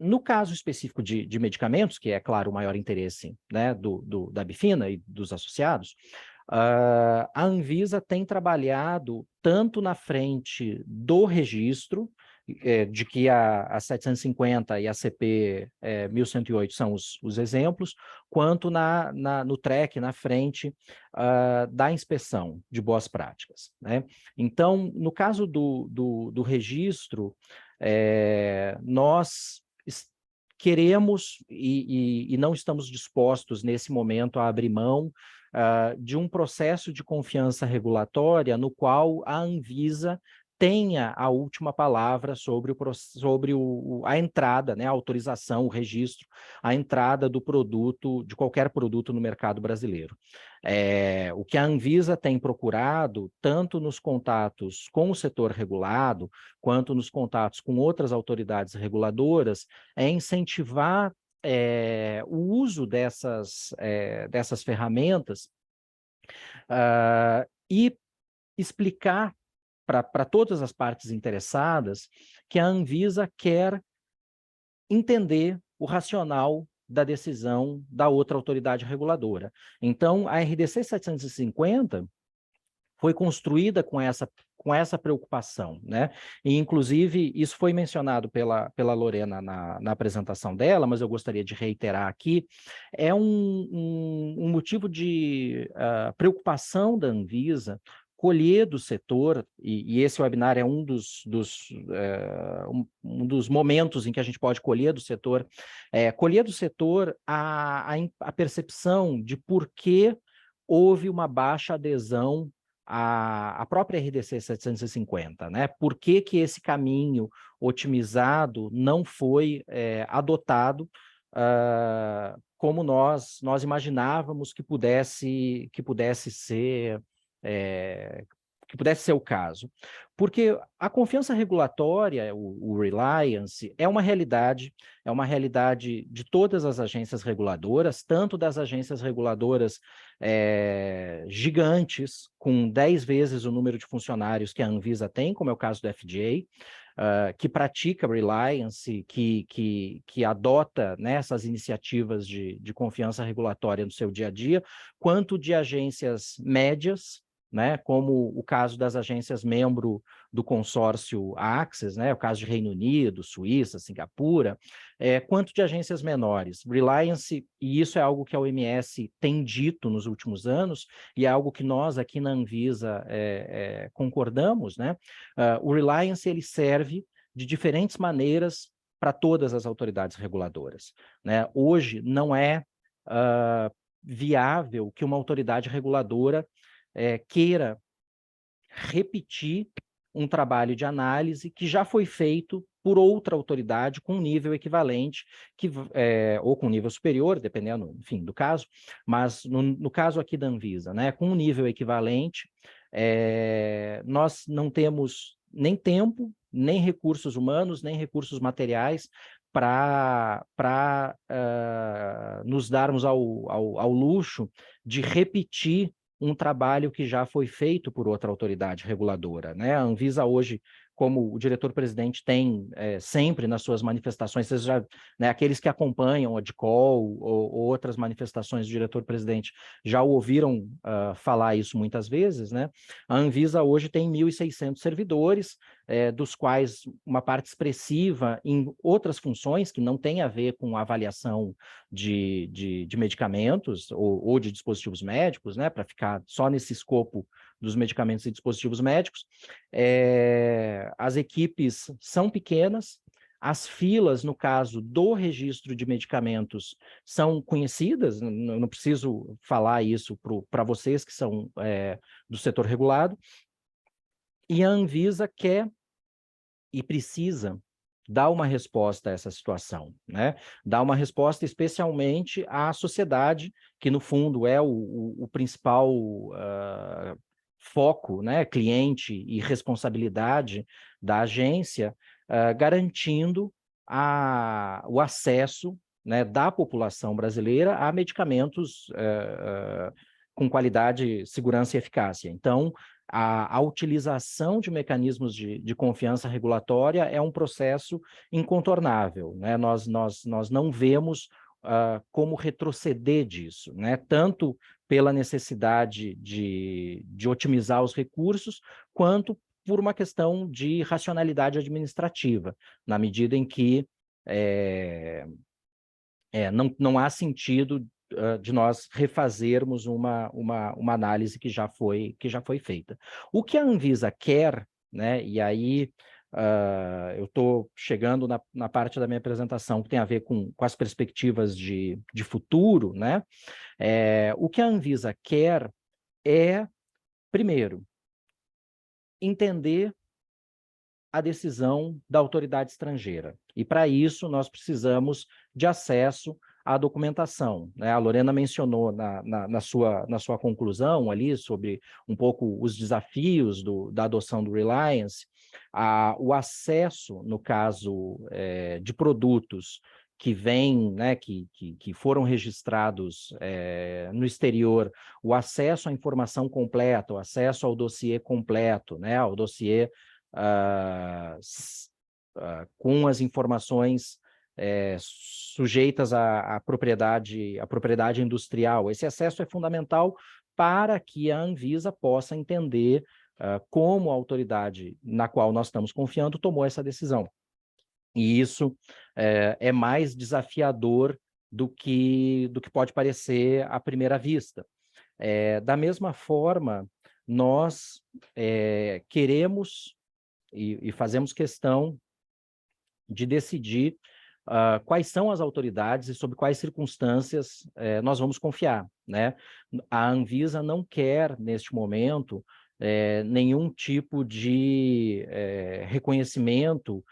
No caso específico de medicamentos, que é, claro, o maior interesse, né, da Bifina e dos associados, a Anvisa tem trabalhado tanto na frente do registro, de que a 750 e a CP 1108 são os exemplos, quanto no track, na frente da inspeção de boas práticas, né? Então, no caso do registro, nós queremos e não estamos dispostos nesse momento a abrir mão de um processo de confiança regulatória no qual a Anvisa tenha a última palavra sobre a entrada, né, a autorização, o registro, a entrada do produto, de qualquer produto no mercado brasileiro. O que a Anvisa tem procurado, tanto nos contatos com o setor regulado, quanto nos contatos com outras autoridades reguladoras, é incentivar o uso dessas ferramentas e explicar para todas as partes interessadas que a Anvisa quer entender o racional da decisão da outra autoridade reguladora. Então, a RDC 750 foi construída com essa preocupação, né? E, inclusive, isso foi mencionado pela Lorena na apresentação dela, mas eu gostaria de reiterar aqui, é um motivo de preocupação da Anvisa colher do setor, e esse webinar é um dos momentos em que a gente pode colher do setor a percepção de por que houve uma baixa adesão à própria RDC 750, né? Por que esse caminho otimizado não foi adotado como nós imaginávamos que pudesse ser o caso. Porque a confiança regulatória, o Reliance, é uma realidade de todas as agências reguladoras, tanto das agências reguladoras gigantes, com 10 vezes o número de funcionários que a Anvisa tem, como é o caso do FDA, que pratica Reliance, que adota, né, essas iniciativas de confiança regulatória no seu dia a dia, quanto de agências médias, né, como o caso das agências membro do consórcio Access, né, o caso de Reino Unido, Suíça, Singapura, quanto de agências menores. Reliance, e isso é algo que a OMS tem dito nos últimos anos, e é algo que nós aqui na Anvisa concordamos, né? O Reliance, ele serve de diferentes maneiras para todas as autoridades reguladoras, né? Hoje não é viável que uma autoridade reguladora queira repetir um trabalho de análise que já foi feito por outra autoridade com nível equivalente, ou com nível superior, dependendo, enfim, do caso, mas no caso aqui da Anvisa, né, com um nível equivalente, nós não temos nem tempo, nem recursos humanos, nem recursos materiais para nos darmos ao luxo de repetir um trabalho que já foi feito por outra autoridade reguladora, né? A Anvisa hoje, como o diretor-presidente tem sempre nas suas manifestações, né, aqueles que acompanham a DICOL ou outras manifestações do diretor-presidente já o ouviram falar isso muitas vezes, né? A Anvisa hoje tem 1.600 servidores, dos quais uma parte expressiva em outras funções que não tem a ver com avaliação de medicamentos ou de dispositivos médicos, né, para ficar só nesse escopo dos medicamentos e dispositivos médicos. As equipes são pequenas, as filas, no caso do registro de medicamentos, são conhecidas, não preciso falar isso para vocês que são do setor regulado, e a Anvisa quer e precisa dar uma resposta a essa situação, né? Dar uma resposta especialmente à sociedade, que no fundo é o principal foco, né, cliente e responsabilidade da agência, garantindo o acesso, né, da população brasileira a medicamentos com qualidade, segurança e eficácia. Então, a utilização de mecanismos de confiança regulatória é um processo incontornável, né? Nós não vemos como retroceder disso, né? Tanto pela necessidade de otimizar os recursos, quanto por uma questão de racionalidade administrativa, na medida em que não há sentido de nós refazermos uma análise que já foi feita. O que a Anvisa quer, né, e aí eu estou chegando na parte da minha apresentação que tem a ver com as perspectivas de futuro, né? O que a Anvisa quer é, primeiro, entender a decisão da autoridade estrangeira. E, para isso, nós precisamos de acesso à documentação, né? A Lorena mencionou na sua conclusão ali sobre um pouco os desafios da adoção do Reliance. O acesso, no caso de produtos que vêm, né, que foram registrados no exterior, o acesso à informação completa, o acesso ao dossiê completo, né, ao dossiê com as informações sujeitas à propriedade industrial. Esse acesso é fundamental para que a Anvisa possa entender como a autoridade na qual nós estamos confiando tomou essa decisão. E isso é mais desafiador do que pode parecer à primeira vista. Da mesma forma, nós queremos e fazemos questão de decidir quais são as autoridades e sob quais circunstâncias nós vamos confiar, né? A Anvisa não quer, neste momento, nenhum tipo de reconhecimento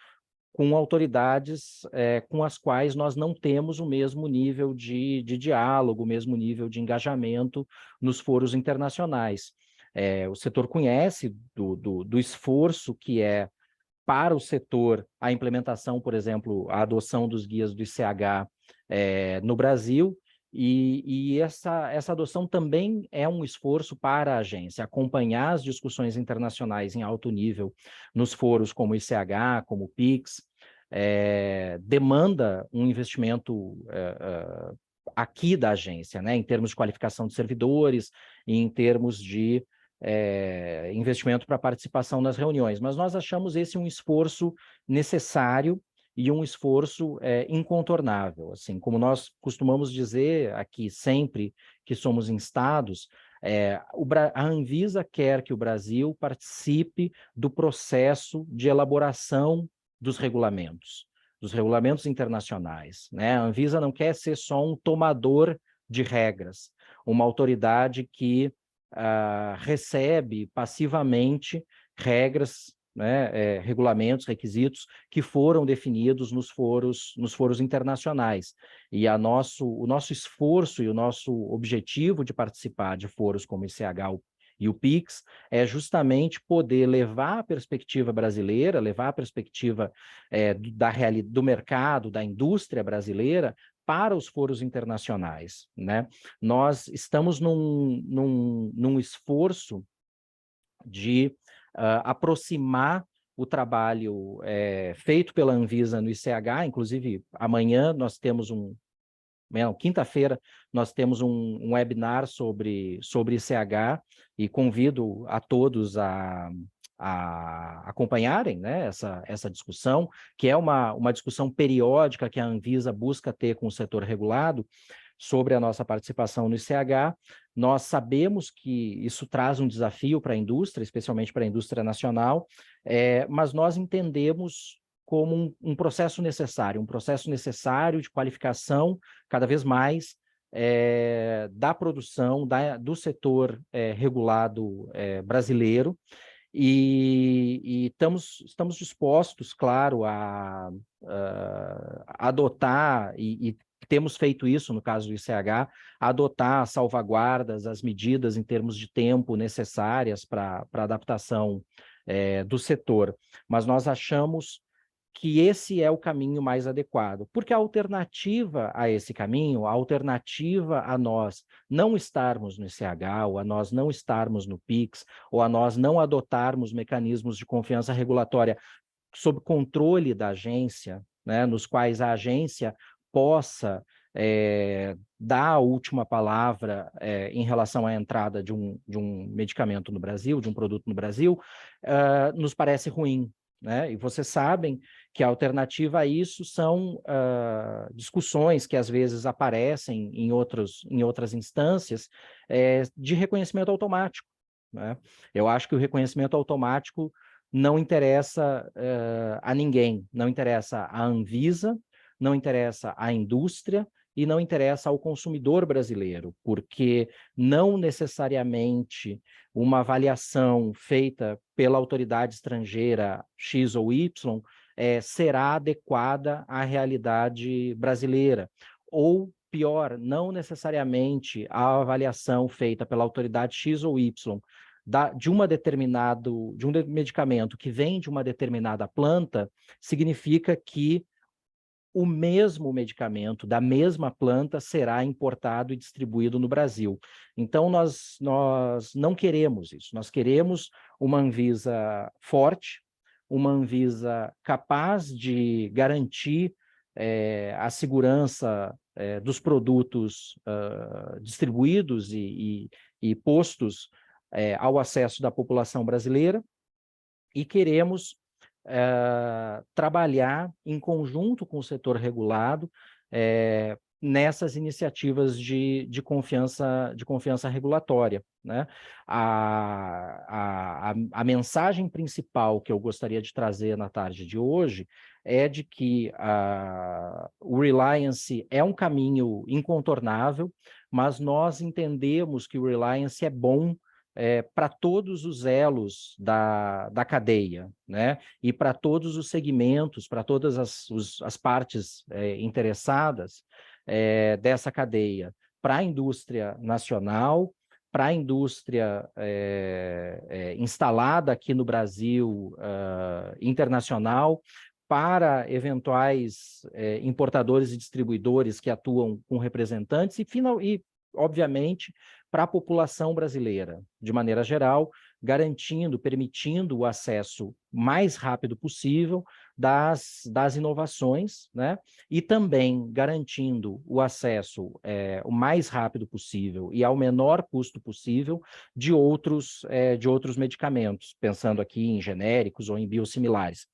com autoridades com as quais nós não temos o mesmo nível de diálogo, o mesmo nível de engajamento nos foros internacionais. O setor conhece do esforço que é para o setor a implementação, por exemplo, a adoção dos guias do ICH no Brasil, e essa adoção também é um esforço para a agência, acompanhar as discussões internacionais em alto nível nos foros como o ICH, como o PIX, demanda um investimento aqui da agência, né, em termos de qualificação de servidores e em termos de investimento para participação nas reuniões, mas nós achamos esse um esforço necessário e um esforço incontornável. Assim, como nós costumamos dizer aqui sempre que somos instados, a Anvisa quer que o Brasil participe do processo de elaboração dos regulamentos internacionais, né? A Anvisa não quer ser só um tomador de regras, uma autoridade que recebe passivamente regras, né, regulamentos, requisitos que foram definidos nos foros internacionais. E o nosso esforço e o nosso objetivo de participar de foros como o ICH e o PIX é justamente poder levar a perspectiva brasileira, levar a perspectiva do mercado, da indústria brasileira, para os foros internacionais, né? Nós estamos num esforço de aproximar o trabalho feito pela Anvisa no ICH, inclusive amanhã nós temos quinta-feira nós temos um webinar sobre ICH e convido a todos a acompanharem, né, essa discussão, que é uma discussão periódica que a Anvisa busca ter com o setor regulado sobre a nossa participação no ICH. Nós sabemos que isso traz um desafio para a indústria, especialmente para a indústria nacional, mas nós entendemos como um processo necessário de qualificação cada vez mais da produção do setor regulado brasileiro, e estamos dispostos, claro, a adotar, e temos feito isso no caso do ICH, adotar as salvaguardas, as medidas em termos de tempo necessárias para a adaptação do setor. Mas nós achamos que esse é o caminho mais adequado, porque a alternativa a esse caminho, a alternativa a nós não estarmos no ICH, ou a nós não estarmos no PIX, ou a nós não adotarmos mecanismos de confiança regulatória sob controle da agência, né, nos quais a agência possa dar a última palavra em relação à entrada de um medicamento no Brasil, de um produto no Brasil, nos parece ruim, né? E vocês sabem que a alternativa a isso são discussões que às vezes aparecem em outras instâncias de reconhecimento automático, né? Eu acho que o reconhecimento automático não interessa a ninguém, não interessa à Anvisa, não interessa à indústria e não interessa ao consumidor brasileiro, porque não necessariamente uma avaliação feita pela autoridade estrangeira X ou Y será adequada à realidade brasileira. Ou, pior, não necessariamente a avaliação feita pela autoridade X ou Y de um medicamento que vem de uma determinada planta, significa que o mesmo medicamento da mesma planta será importado e distribuído no Brasil. Então, nós não queremos isso. Nós queremos uma Anvisa forte, uma Anvisa capaz de garantir a segurança dos produtos distribuídos e postos ao acesso da população brasileira, e queremos trabalhar em conjunto com o setor regulado nessas iniciativas de confiança regulatória, né? A mensagem principal que eu gostaria de trazer na tarde de hoje é de que o Reliance é um caminho incontornável, mas nós entendemos que o Reliance é bom para todos os elos da cadeia, né? E para todos os segmentos, para todas as partes interessadas dessa cadeia, para a indústria nacional, para a indústria instalada aqui no Brasil, internacional, para eventuais importadores e distribuidores que atuam com representantes e obviamente, para a população brasileira, de maneira geral, permitindo o acesso mais rápido possível das inovações, né? E também garantindo o acesso o mais rápido possível e ao menor custo possível de outros medicamentos, pensando aqui em genéricos ou em biosimilares.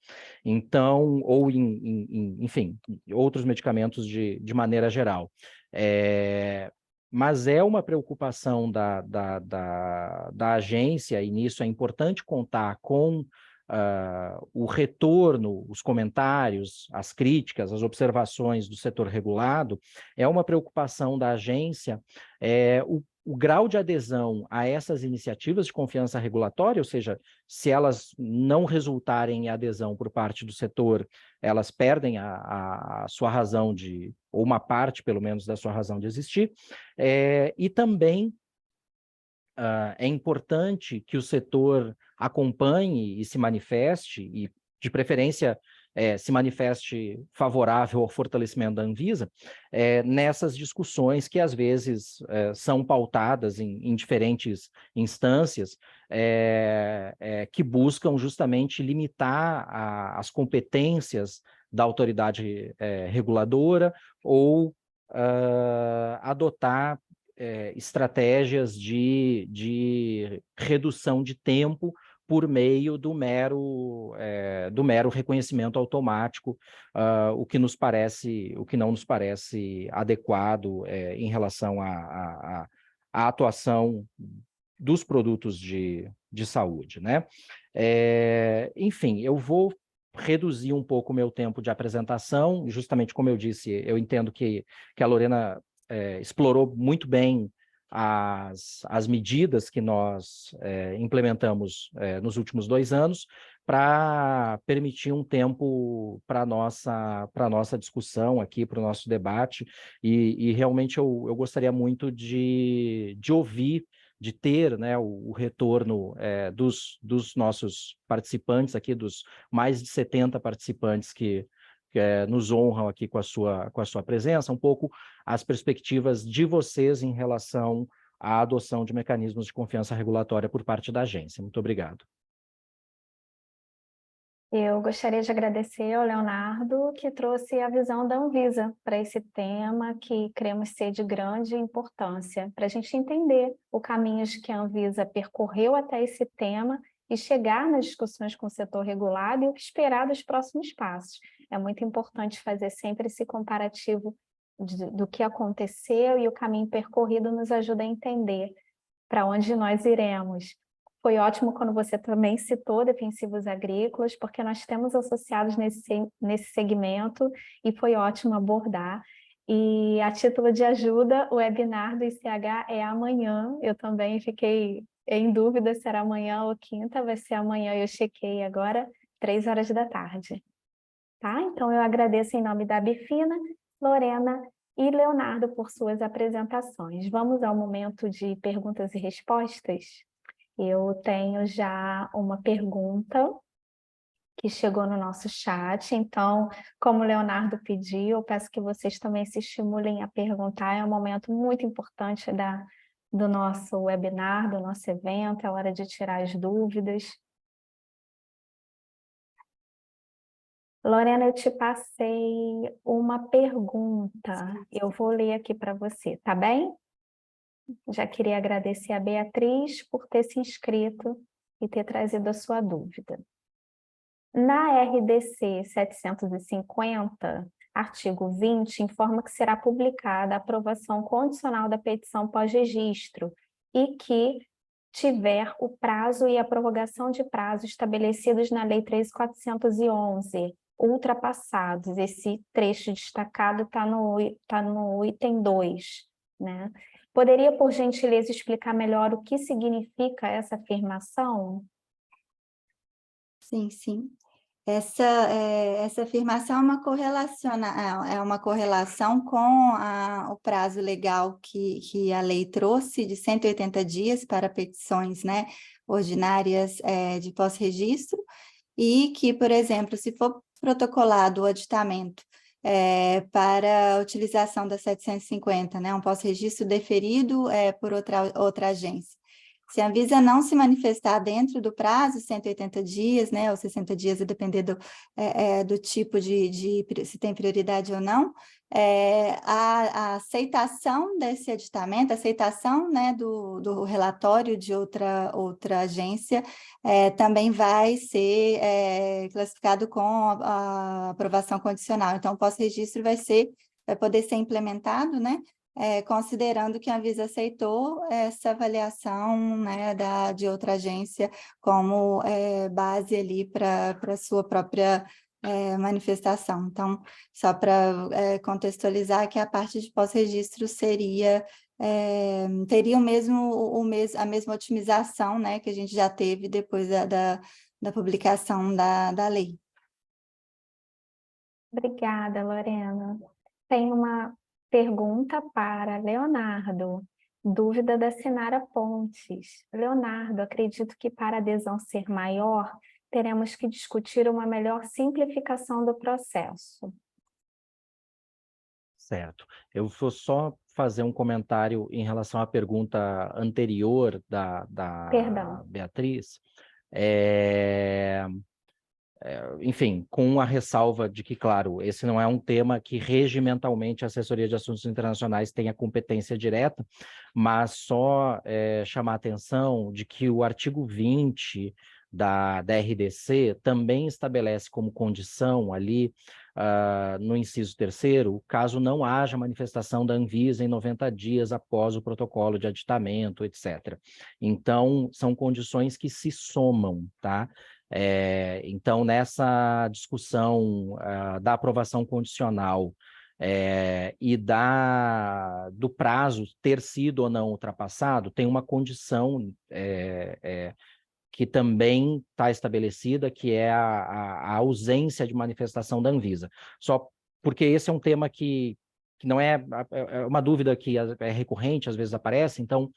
Então, ou enfim, outros medicamentos de maneira geral. Mas é uma preocupação da agência, e nisso é importante contar com o retorno, os comentários, as críticas, as observações do setor regulado. É uma preocupação da agência o grau de adesão a essas iniciativas de confiança regulatória, ou seja, se elas não resultarem em adesão por parte do setor, elas perdem a sua razão ou uma parte, pelo menos, da sua razão de existir, e também é importante que o setor acompanhe e se manifeste, e de preferência se manifeste favorável ao fortalecimento da Anvisa, nessas discussões que às vezes são pautadas em diferentes instâncias, que buscam justamente limitar as competências da autoridade reguladora ou adotar estratégias de redução de tempo por meio do mero reconhecimento automático, o que não nos parece adequado em relação à atuação dos produtos de saúde, né? Enfim, eu vou reduzir um pouco o meu tempo de apresentação, justamente como eu disse, eu entendo que a Lorena explorou muito bem as medidas que nós implementamos nos últimos 2 anos para permitir um tempo para a nossa discussão aqui, para o nosso debate, e realmente eu gostaria muito de ouvir, de ter, né, o retorno dos nossos participantes aqui, dos mais de 70 participantes que nos honram aqui com a sua presença, um pouco as perspectivas de vocês em relação à adoção de mecanismos de confiança regulatória por parte da agência. Muito obrigado. Eu gostaria de agradecer ao Leonardo, que trouxe a visão da Anvisa para esse tema, que cremos ser de grande importância, para a gente entender o caminho que a Anvisa percorreu até esse tema e chegar nas discussões com o setor regulado e o que esperar dos próximos passos. É muito importante fazer sempre esse comparativo do que aconteceu, e o caminho percorrido nos ajuda a entender para onde nós iremos. Foi ótimo quando você também citou defensivos agrícolas, porque nós temos associados nesse segmento e foi ótimo abordar. E a título de ajuda, o webinar do ICH é amanhã. Eu também fiquei em dúvida se era amanhã ou quinta, vai ser amanhã, eu chequei agora, 3 horas da tarde. Tá? Então, eu agradeço em nome da Bifina, Lorena e Leonardo por suas apresentações. Vamos ao momento de perguntas e respostas? Eu tenho já uma pergunta que chegou no nosso chat, então, como o Leonardo pediu, eu peço que vocês também se estimulem a perguntar, é um momento muito importante do nosso webinar, do nosso evento, é hora de tirar as dúvidas. Lorena, eu te passei uma pergunta, eu vou ler aqui para você, tá bem? Já queria agradecer a Beatriz por ter se inscrito e ter trazido a sua dúvida. Na RDC 750, artigo 20, informa que será publicada a aprovação condicional da petição pós-registro e que tiver o prazo e a prorrogação de prazo estabelecidos na Lei 3.411 ultrapassados. Esse trecho destacado está no item 2, né? Poderia, por gentileza, explicar melhor o que significa essa afirmação? Sim, sim. Essa afirmação é uma correlação com o prazo legal que a lei trouxe de 180 dias para petições, né, ordinárias de pós-registro, e que, por exemplo, se for protocolado o aditamento para a utilização da 750, né, um pós-registro deferido por outra agência. Se a Anvisa não se manifestar dentro do prazo, 180 dias, né, ou 60 dias, a depender do tipo se tem prioridade ou não, a aceitação desse aditamento, a aceitação, né, do relatório de outra agência, também vai ser classificado com a aprovação condicional. Então, o pós-registro vai poder ser implementado, né, considerando que a Anvisa aceitou essa avaliação, né, de outra agência como base ali para a sua própria manifestação. Então, só para contextualizar que a parte de pós-registro teria a mesma otimização, né, que a gente já teve depois da publicação da lei. Obrigada, Lorena. Tem uma pergunta para Leonardo. Dúvida da Sinara Pontes. Leonardo, acredito que para a adesão ser maior, teremos que discutir uma melhor simplificação do processo. Certo. Eu vou só fazer um comentário em relação à pergunta anterior da Perdão. Beatriz. Enfim, com a ressalva de que, claro, esse não é um tema que regimentalmente a Assessoria de Assuntos Internacionais tenha competência direta, mas só chamar a atenção de que o artigo 20 da RDC também estabelece como condição ali, no inciso 3º, caso não haja manifestação da Anvisa em 90 dias após o protocolo de aditamento, etc. Então, são condições que se somam, tá? Então, nessa discussão da aprovação condicional e do prazo ter sido ou não ultrapassado, tem uma condição que também está estabelecida, que é a ausência de manifestação da Anvisa. Só porque esse é um tema que não é uma dúvida que é recorrente, às vezes aparece, então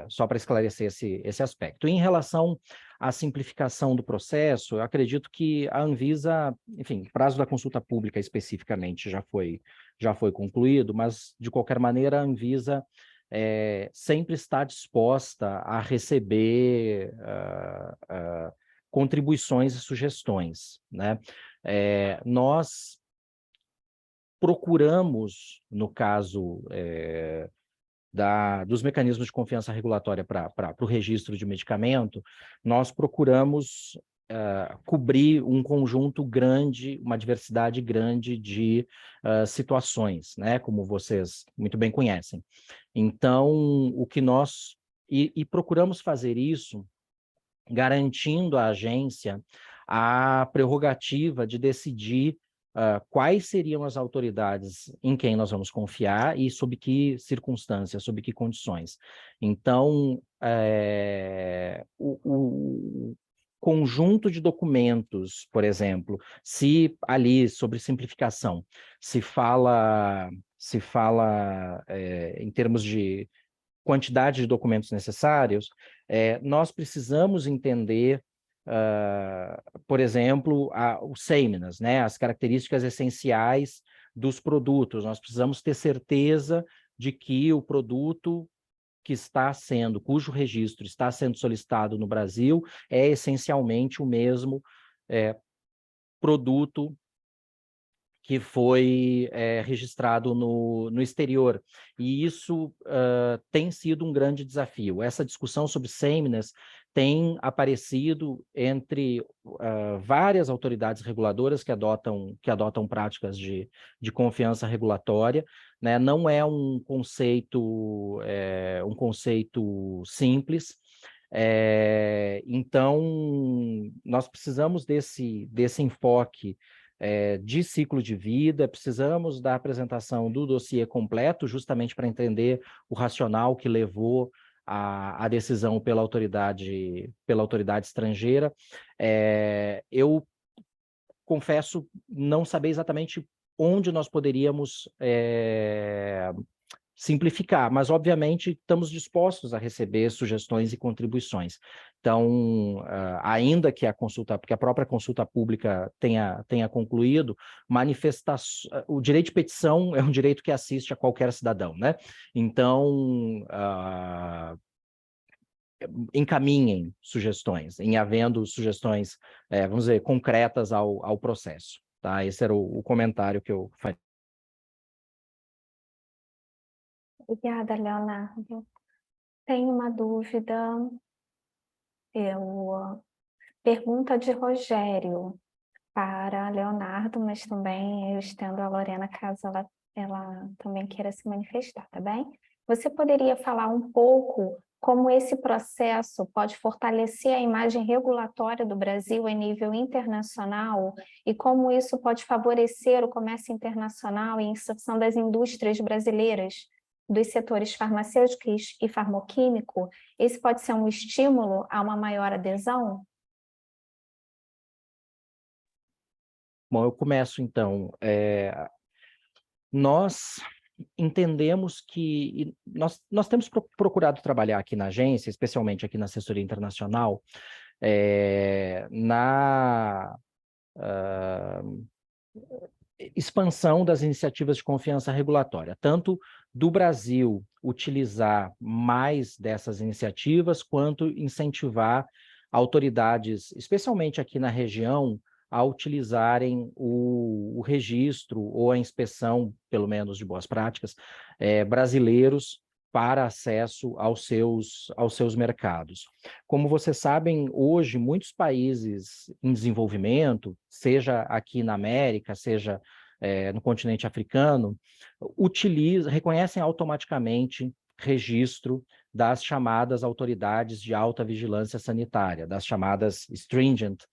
só para esclarecer esse aspecto. Em relação à simplificação do processo, eu acredito que a Anvisa, enfim, o prazo da consulta pública especificamente já foi concluído, mas, de qualquer maneira, a Anvisa sempre está disposta a receber contribuições e sugestões, né? Nós procuramos, no caso dos mecanismos de confiança regulatória para o registro de medicamento, nós procuramos cobrir um conjunto grande, uma diversidade grande de situações, né, como vocês muito bem conhecem. Então, o que nós E procuramos fazer isso garantindo à agência a prerrogativa de decidir quais seriam as autoridades em quem nós vamos confiar e sob que circunstâncias, sob que condições. Então, o conjunto de documentos, por exemplo, se ali sobre simplificação se fala em termos de quantidade de documentos necessários, nós precisamos entender, por exemplo, os SEIMINAs, né, as características essenciais dos produtos. Nós precisamos ter certeza de que o produto cujo registro está sendo solicitado no Brasil, é essencialmente o mesmo produto que foi registrado no exterior. E isso tem sido um grande desafio. Essa discussão sobre SEIMINAs tem aparecido entre várias autoridades reguladoras que adotam práticas de confiança regulatória, né? Não é um conceito simples. Então, nós precisamos desse enfoque de ciclo de vida, precisamos da apresentação do dossiê completo, justamente para entender o racional que levou a decisão pela autoridade estrangeira. Eu confesso não saber exatamente onde nós poderíamos simplificar, mas obviamente estamos dispostos a receber sugestões e contribuições. Então, ainda que porque a própria consulta pública tenha concluído, o direito de petição é um direito que assiste a qualquer cidadão, né? Então, encaminhem sugestões, em havendo sugestões, vamos dizer, concretas ao processo, tá? Esse era o comentário que eu faria. Obrigada, Leonardo. Tenho uma dúvida. Pergunta de Rogério para Leonardo, mas também eu estendo a Lorena caso ela também queira se manifestar, tá bem? Você poderia falar um pouco como esse processo pode fortalecer a imagem regulatória do Brasil em nível internacional e como isso pode favorecer o comércio internacional e a inserção das indústrias brasileiras dos setores farmacêutico e farmacêutico? Esse pode ser um estímulo a uma maior adesão? Bom, eu começo então. Nós entendemos que nós temos procurado trabalhar aqui na agência, especialmente aqui na assessoria internacional, na expansão das iniciativas de confiança regulatória, tanto do Brasil utilizar mais dessas iniciativas, quanto incentivar autoridades, especialmente aqui na região, a utilizarem o registro ou a inspeção, pelo menos de boas práticas, brasileiros para acesso aos seus mercados. Como vocês sabem, hoje, muitos países em desenvolvimento, seja aqui na América, seja no continente africano, reconhecem automaticamente registro das chamadas autoridades de alta vigilância sanitária, das chamadas stringent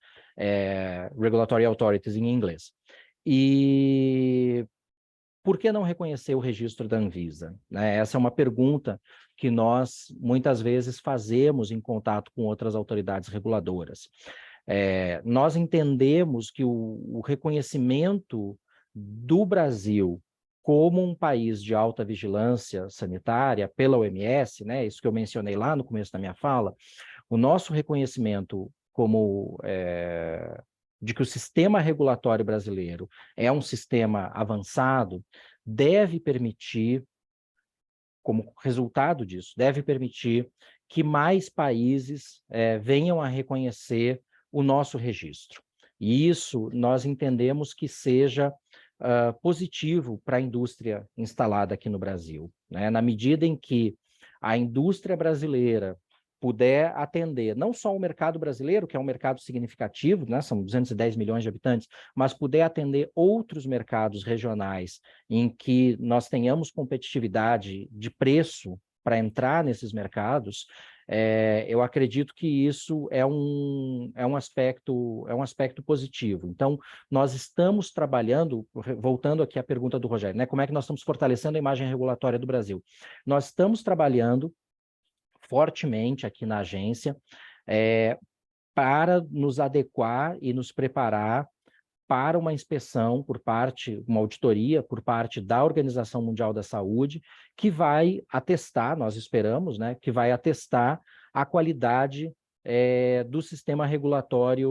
regulatory authorities em inglês. E por que não reconhecer o registro da Anvisa? Essa é uma pergunta que nós muitas vezes fazemos em contato com outras autoridades reguladoras. Nós entendemos que o reconhecimento do Brasil como um país de alta vigilância sanitária pela OMS, isso que eu mencionei lá no começo da minha fala, o nosso reconhecimento de que o sistema regulatório brasileiro é um sistema avançado, deve permitir, como resultado disso, deve permitir que mais países venham a reconhecer o nosso registro. E isso nós entendemos que seja positivo para a indústria instalada aqui no Brasil, na medida em que a indústria brasileira puder atender não só o mercado brasileiro, que é um mercado significativo, são 210 milhões de habitantes, mas puder atender outros mercados regionais em que nós tenhamos competitividade de preço para entrar nesses mercados, eu acredito que isso é um aspecto positivo. Então, nós estamos trabalhando, voltando aqui à pergunta do Rogério, né? Como é que nós estamos fortalecendo a imagem regulatória do Brasil? Nós estamos trabalhando fortemente aqui na agência para nos adequar e nos preparar para uma inspeção uma auditoria por parte da Organização Mundial da Saúde, que vai atestar, nós esperamos, né, que vai atestar a qualidade do sistema regulatório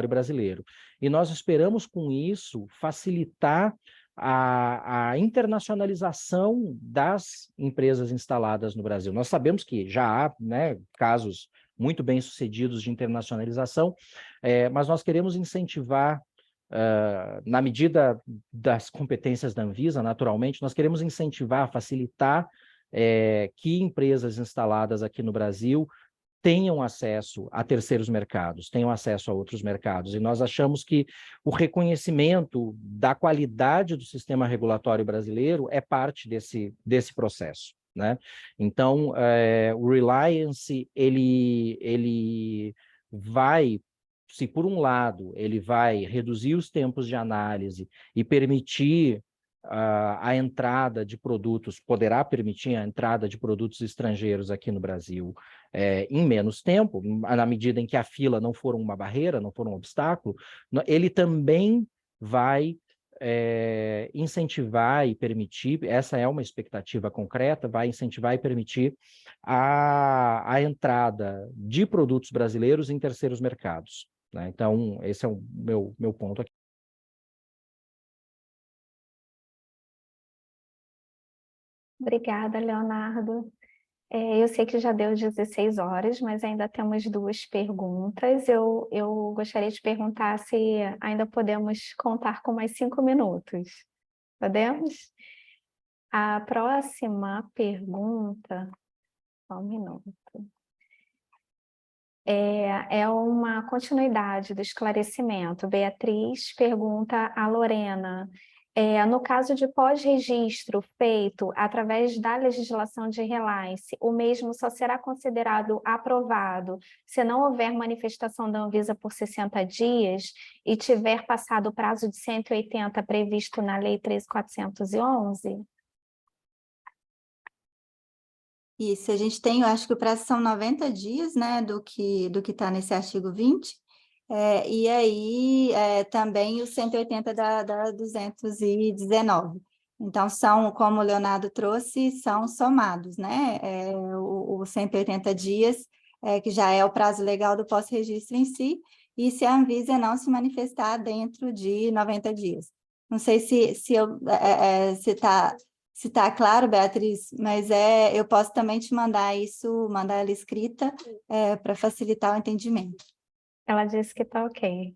brasileiro. E nós esperamos, com isso, facilitar a internacionalização das empresas instaladas no Brasil. Nós sabemos que já há, né, casos muito bem-sucedidos de internacionalização, mas nós queremos incentivar, na medida das competências da Anvisa, naturalmente, nós queremos incentivar, facilitar que empresas instaladas aqui no Brasil tenham acesso a terceiros mercados, tenham acesso a outros mercados. E nós achamos que o reconhecimento da qualidade do sistema regulatório brasileiro é parte desse processo, né? Então, o Reliance, ele vai, se por um lado ele vai reduzir os tempos de análise e permitir a entrada de produtos, poderá permitir a entrada de produtos estrangeiros aqui no Brasil em menos tempo, na medida em que a fila não for uma barreira, não for um obstáculo, ele também vai incentivar e permitir, essa é uma expectativa concreta, vai incentivar e permitir a entrada de produtos brasileiros em terceiros mercados, né? Então, esse é o meu ponto aqui. Obrigada, Leonardo. Eu sei que já deu 16 horas, mas ainda temos 2 perguntas. Eu gostaria de perguntar se ainda podemos contar com mais 5 minutos. Podemos? A próxima pergunta... Só um minuto. É uma continuidade do esclarecimento. Beatriz pergunta a Lorena: no caso de pós-registro feito através da legislação de Reliance, o mesmo só será considerado aprovado se não houver manifestação da Anvisa por 60 dias e tiver passado o prazo de 180 previsto na Lei 13.411? Isso, a gente tem, eu acho que o prazo são 90 dias, né, do que está nesse artigo 20, e aí também os 180 da 219. Então, são, como o Leonardo trouxe, são somados, né, os 180 dias, que já é o prazo legal do pós-registro em si, e se a Anvisa não se manifestar dentro de 90 dias. Não sei se está claro, Beatriz, mas eu posso também te mandar ela escrita, para facilitar o entendimento. Ela disse que está ok.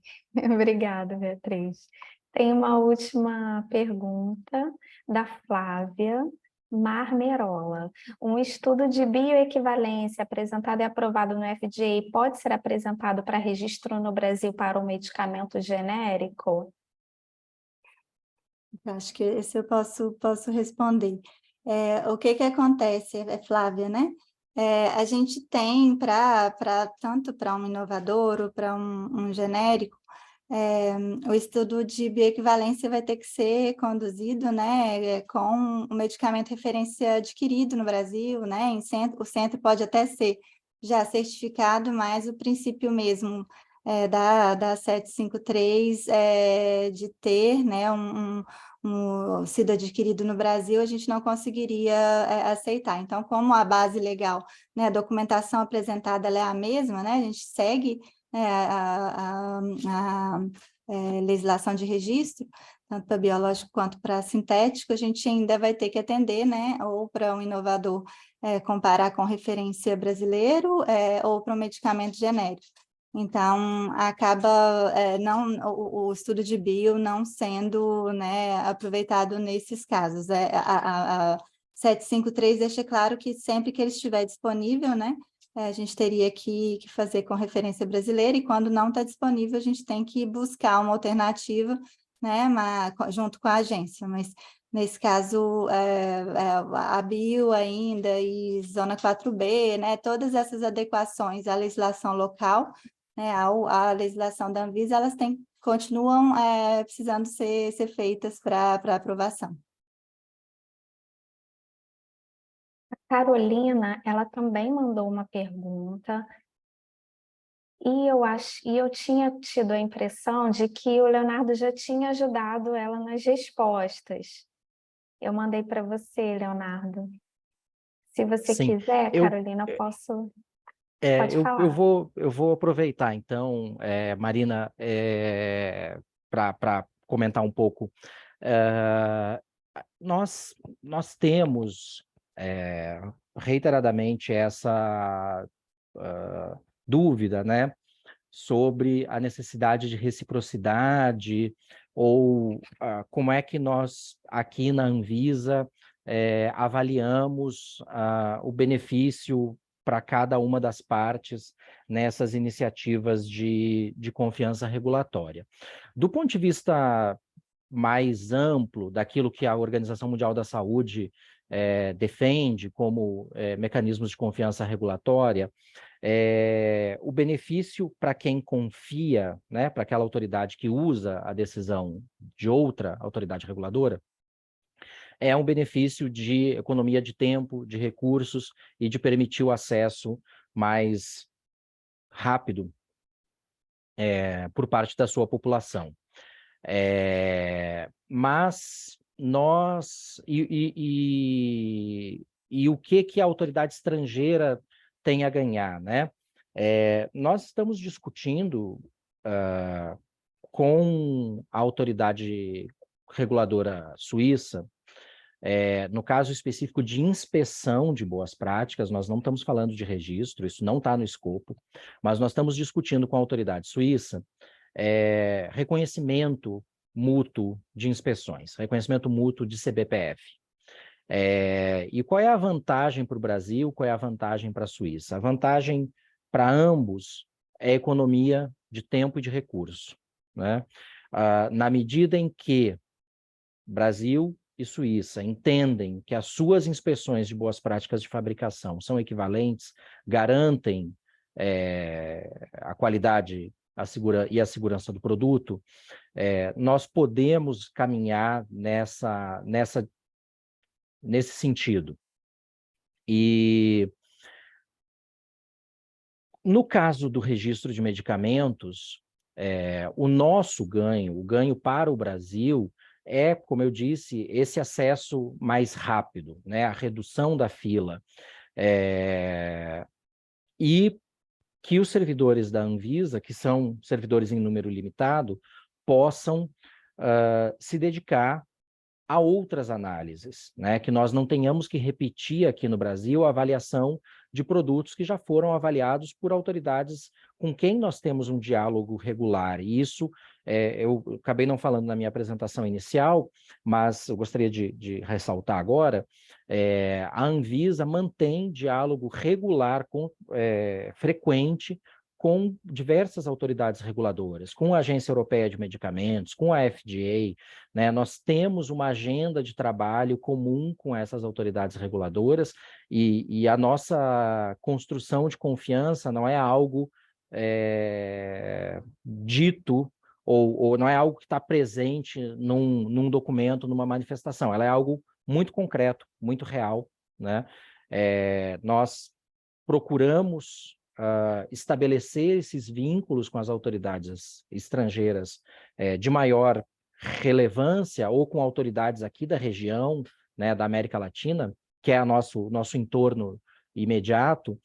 Obrigada, Beatriz. Tem uma última pergunta da Flávia Marmerola. Um estudo de bioequivalência apresentado e aprovado no FDA pode ser apresentado para registro no Brasil para um medicamento genérico? Acho que esse eu posso responder. O que acontece, Flávia, né? A gente tem, tanto para um inovador ou para um genérico, o estudo de bioequivalência vai ter que ser conduzido, né, com o medicamento referência adquirido no Brasil, né? O centro pode até ser já certificado, mas o princípio mesmo da 753 de ter, né, sido adquirido no Brasil, a gente não conseguiria aceitar. Então, como a base legal, né, a documentação apresentada ela é a mesma, né, a gente segue a legislação de registro, tanto para biológico quanto para sintético, a gente ainda vai ter que atender, né, ou para um inovador comparar com referência brasileiro, ou para um medicamento genérico. Então, acaba o estudo de bio não sendo, né, aproveitado nesses casos. A 753 deixa claro que sempre que ele estiver disponível, né, a gente teria que fazer com referência brasileira, e quando não está disponível, a gente tem que buscar uma alternativa, né, junto com a agência. Mas nesse caso, a Bio ainda e Zona 4B, né, todas essas adequações à legislação local, né, à legislação da Anvisa, elas continuam precisando ser feitas para aprovação. A Carolina, ela também mandou uma pergunta, e eu tinha tido a impressão de que o Leonardo já tinha ajudado ela nas respostas. Eu mandei para você, Leonardo. Se você Sim, quiser, eu, Carolina, pode eu falar. vou aproveitar, então, Marina, para comentar um pouco. Nós temos reiteradamente essa dúvida, né, sobre a necessidade de reciprocidade, ou como é que nós, aqui na Anvisa, avaliamos o benefício para cada uma das partes nessas iniciativas de confiança regulatória. Do ponto de vista mais amplo daquilo que a Organização Mundial da Saúde defende como mecanismos de confiança regulatória, o benefício para quem confia, né, para aquela autoridade que usa a decisão de outra autoridade reguladora, é um benefício de economia de tempo, de recursos e de permitir o acesso mais rápido por parte da sua população. Mas nós... E o que a autoridade estrangeira tem a ganhar, né? Nós estamos discutindo com a autoridade reguladora suíça, no caso específico de inspeção de boas práticas. Nós não estamos falando de registro, isso não está no escopo, mas nós estamos discutindo com a autoridade suíça reconhecimento mútuo de inspeções, reconhecimento mútuo de CBPF. E qual é a vantagem para o Brasil, qual é a vantagem para a Suíça? A vantagem para ambos é economia de tempo e de recurso, né? Na medida em que Brasil e Suíça entendem que as suas inspeções de boas práticas de fabricação são equivalentes, garantem a qualidade e a segurança do produto, nós podemos caminhar nesse sentido. E no caso do registro de medicamentos, o nosso ganho, o ganho para o Brasil, como eu disse, esse acesso mais rápido, né, a redução da fila, e que os servidores da Anvisa, que são servidores em número limitado, possam se dedicar a outras análises, né? Que nós não tenhamos que repetir aqui no Brasil a avaliação de produtos que já foram avaliados por autoridades com quem nós temos um diálogo regular. E isso, eu acabei não falando na minha apresentação inicial, mas eu gostaria de ressaltar agora, a Anvisa mantém diálogo regular, frequente, com diversas autoridades reguladoras, com a Agência Europeia de Medicamentos, com a FDA, né? Nós temos uma agenda de trabalho comum com essas autoridades reguladoras, e a nossa construção de confiança não é algo dito, ou não é algo que está presente num documento, numa manifestação. Ela é algo muito concreto, muito real, né? Nós procuramos estabelecer esses vínculos com as autoridades estrangeiras de maior relevância, ou com autoridades aqui da região, né, da América Latina, que é nosso entorno imediato,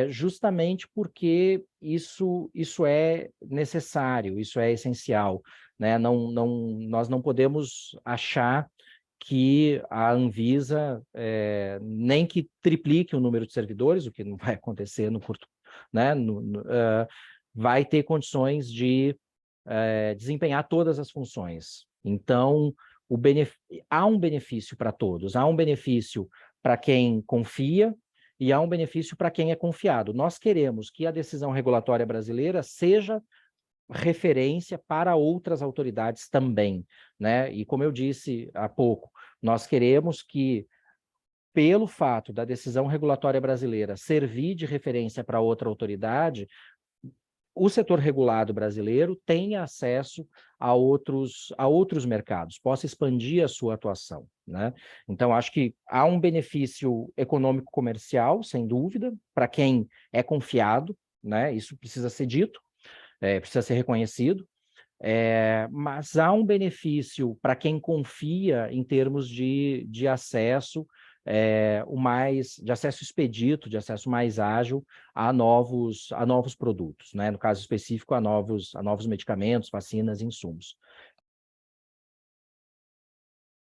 justamente porque isso é necessário, isso é essencial, né? Nós não podemos achar que a Anvisa, nem que triplique o número de servidores, o que não vai acontecer no curto, né, vai ter condições de desempenhar todas as funções. Então, há um benefício para todos, há um benefício para quem confia e há um benefício para quem é confiado. Nós queremos que a decisão regulatória brasileira seja referência para outras autoridades também, né? E como eu disse há pouco, Nós queremos que, pelo fato da decisão regulatória brasileira servir de referência para outra autoridade, o setor regulado brasileiro tenha acesso a outros mercados, possa expandir a sua atuação, né? Então, acho que há um benefício econômico-comercial, sem dúvida, para quem é confiado, né? Isso precisa ser dito, precisa ser reconhecido, mas há um benefício para quem confia em termos de acesso, de acesso expedito, de acesso mais ágil a novos produtos, né? No caso específico, a novos medicamentos, vacinas, insumos.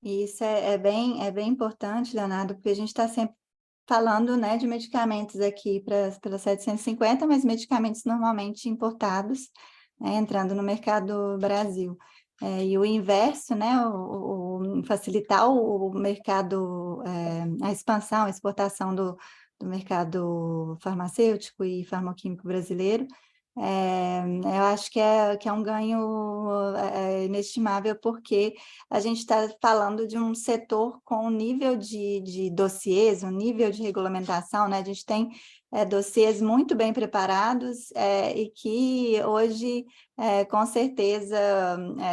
E isso é bem importante, Leonardo, porque a gente está sempre falando, né, de medicamentos aqui para 750, mas medicamentos normalmente importados, né, entrando no mercado Brasil. E o inverso, né, facilitar o mercado, a expansão, a exportação do mercado farmacêutico e farmacoquímico brasileiro, eu acho que é um ganho inestimável, porque a gente está falando de um setor com um nível de dossiês, um nível de regulamentação, né? A gente tem dossiês muito bem preparados e que hoje, com certeza,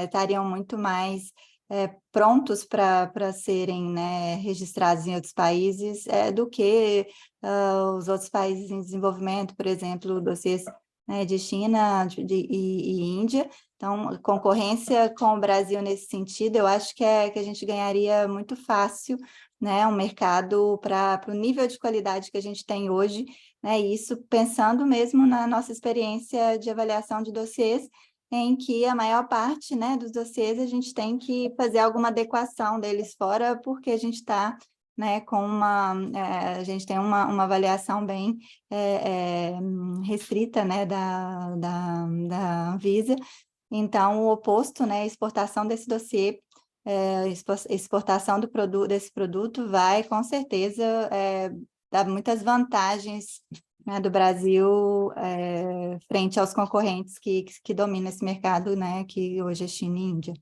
estariam muito mais prontos para serem, né, registrados em outros países do que os outros países em desenvolvimento, por exemplo, dossiês, né, de China e Índia. Então, concorrência com o Brasil nesse sentido, eu acho que a gente ganharia muito fácil, né, um mercado para o nível de qualidade que a gente tem hoje, né, isso pensando mesmo na nossa experiência de avaliação de dossiês, em que a maior parte, né, dos dossiês a gente tem que fazer alguma adequação deles fora, porque a gente está, né, a gente tem uma avaliação bem restrita, né, da Anvisa. Então, o oposto, né, a exportação desse dossiê, exportação desse produto vai, com certeza, dar muitas vantagens, né, do Brasil frente aos concorrentes que dominam esse mercado, né, que hoje é China e Índia.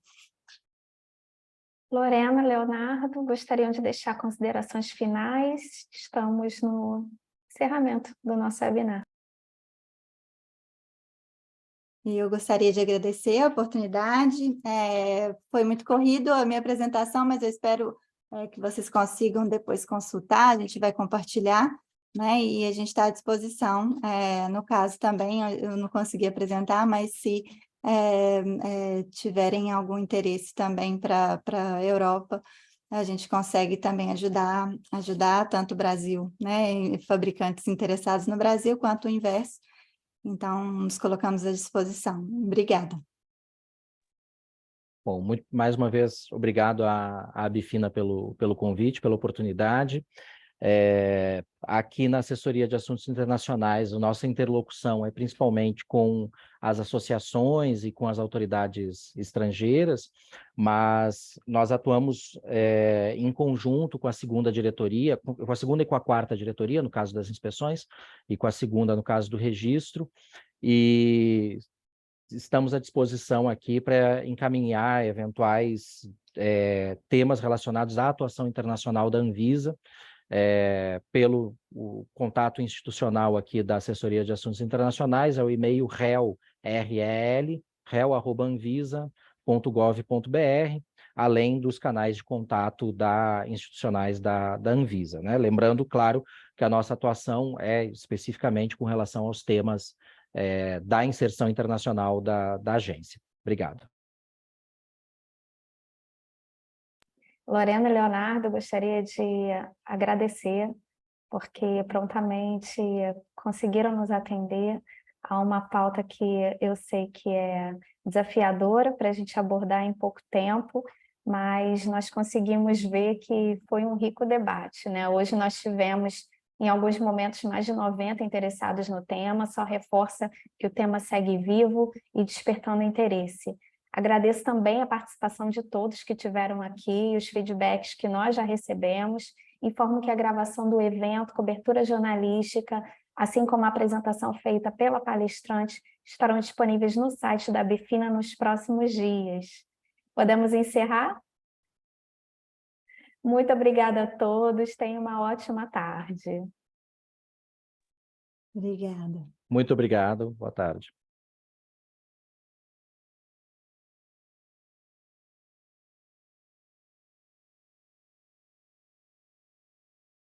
Lorena, Leonardo, gostariam de deixar considerações finais? Estamos no encerramento do nosso webinar. E eu gostaria de agradecer a oportunidade. Foi muito corrido a minha apresentação, mas eu espero que vocês consigam depois consultar, a gente vai compartilhar, né? E a gente está à disposição. No caso também, eu não consegui apresentar, mas se tiverem algum interesse também para a Europa, a gente consegue também ajudar tanto o Brasil, né? Fabricantes interessados no Brasil, quanto o inverso. Então, nos colocamos à disposição. Obrigada. Bom, mais uma vez, obrigado à Bifina pelo convite, pela oportunidade. Aqui na Assessoria de Assuntos Internacionais, a nossa interlocução é principalmente com as associações e com as autoridades estrangeiras, mas nós atuamos em conjunto com a segunda diretoria, com a segunda e com a quarta diretoria, no caso das inspeções, e com a segunda, no caso do registro, e estamos à disposição aqui para encaminhar eventuais temas relacionados à atuação internacional da Anvisa, pelo o contato institucional aqui da Assessoria de Assuntos Internacionais, é o e-mail rel@anvisa.gov.br, além dos canais de contato institucionais da Anvisa, né? Lembrando, claro, que a nossa atuação é especificamente com relação aos temas da inserção internacional da agência. Obrigado. Lorena e Leonardo, gostaria de agradecer, porque prontamente conseguiram nos atender a uma pauta que eu sei que é desafiadora para a gente abordar em pouco tempo, mas nós conseguimos ver que foi um rico debate, né? Hoje nós tivemos, em alguns momentos, mais de 90 interessados no tema, só reforça que o tema segue vivo e despertando interesse. Agradeço também a participação de todos que tiveram aqui, os feedbacks que nós já recebemos. Informo que a gravação do evento, cobertura jornalística, assim como a apresentação feita pela palestrante, estarão disponíveis no site da Bifina nos próximos dias. Podemos encerrar? Muito obrigada a todos, tenham uma ótima tarde. Obrigada. Muito obrigado, boa tarde.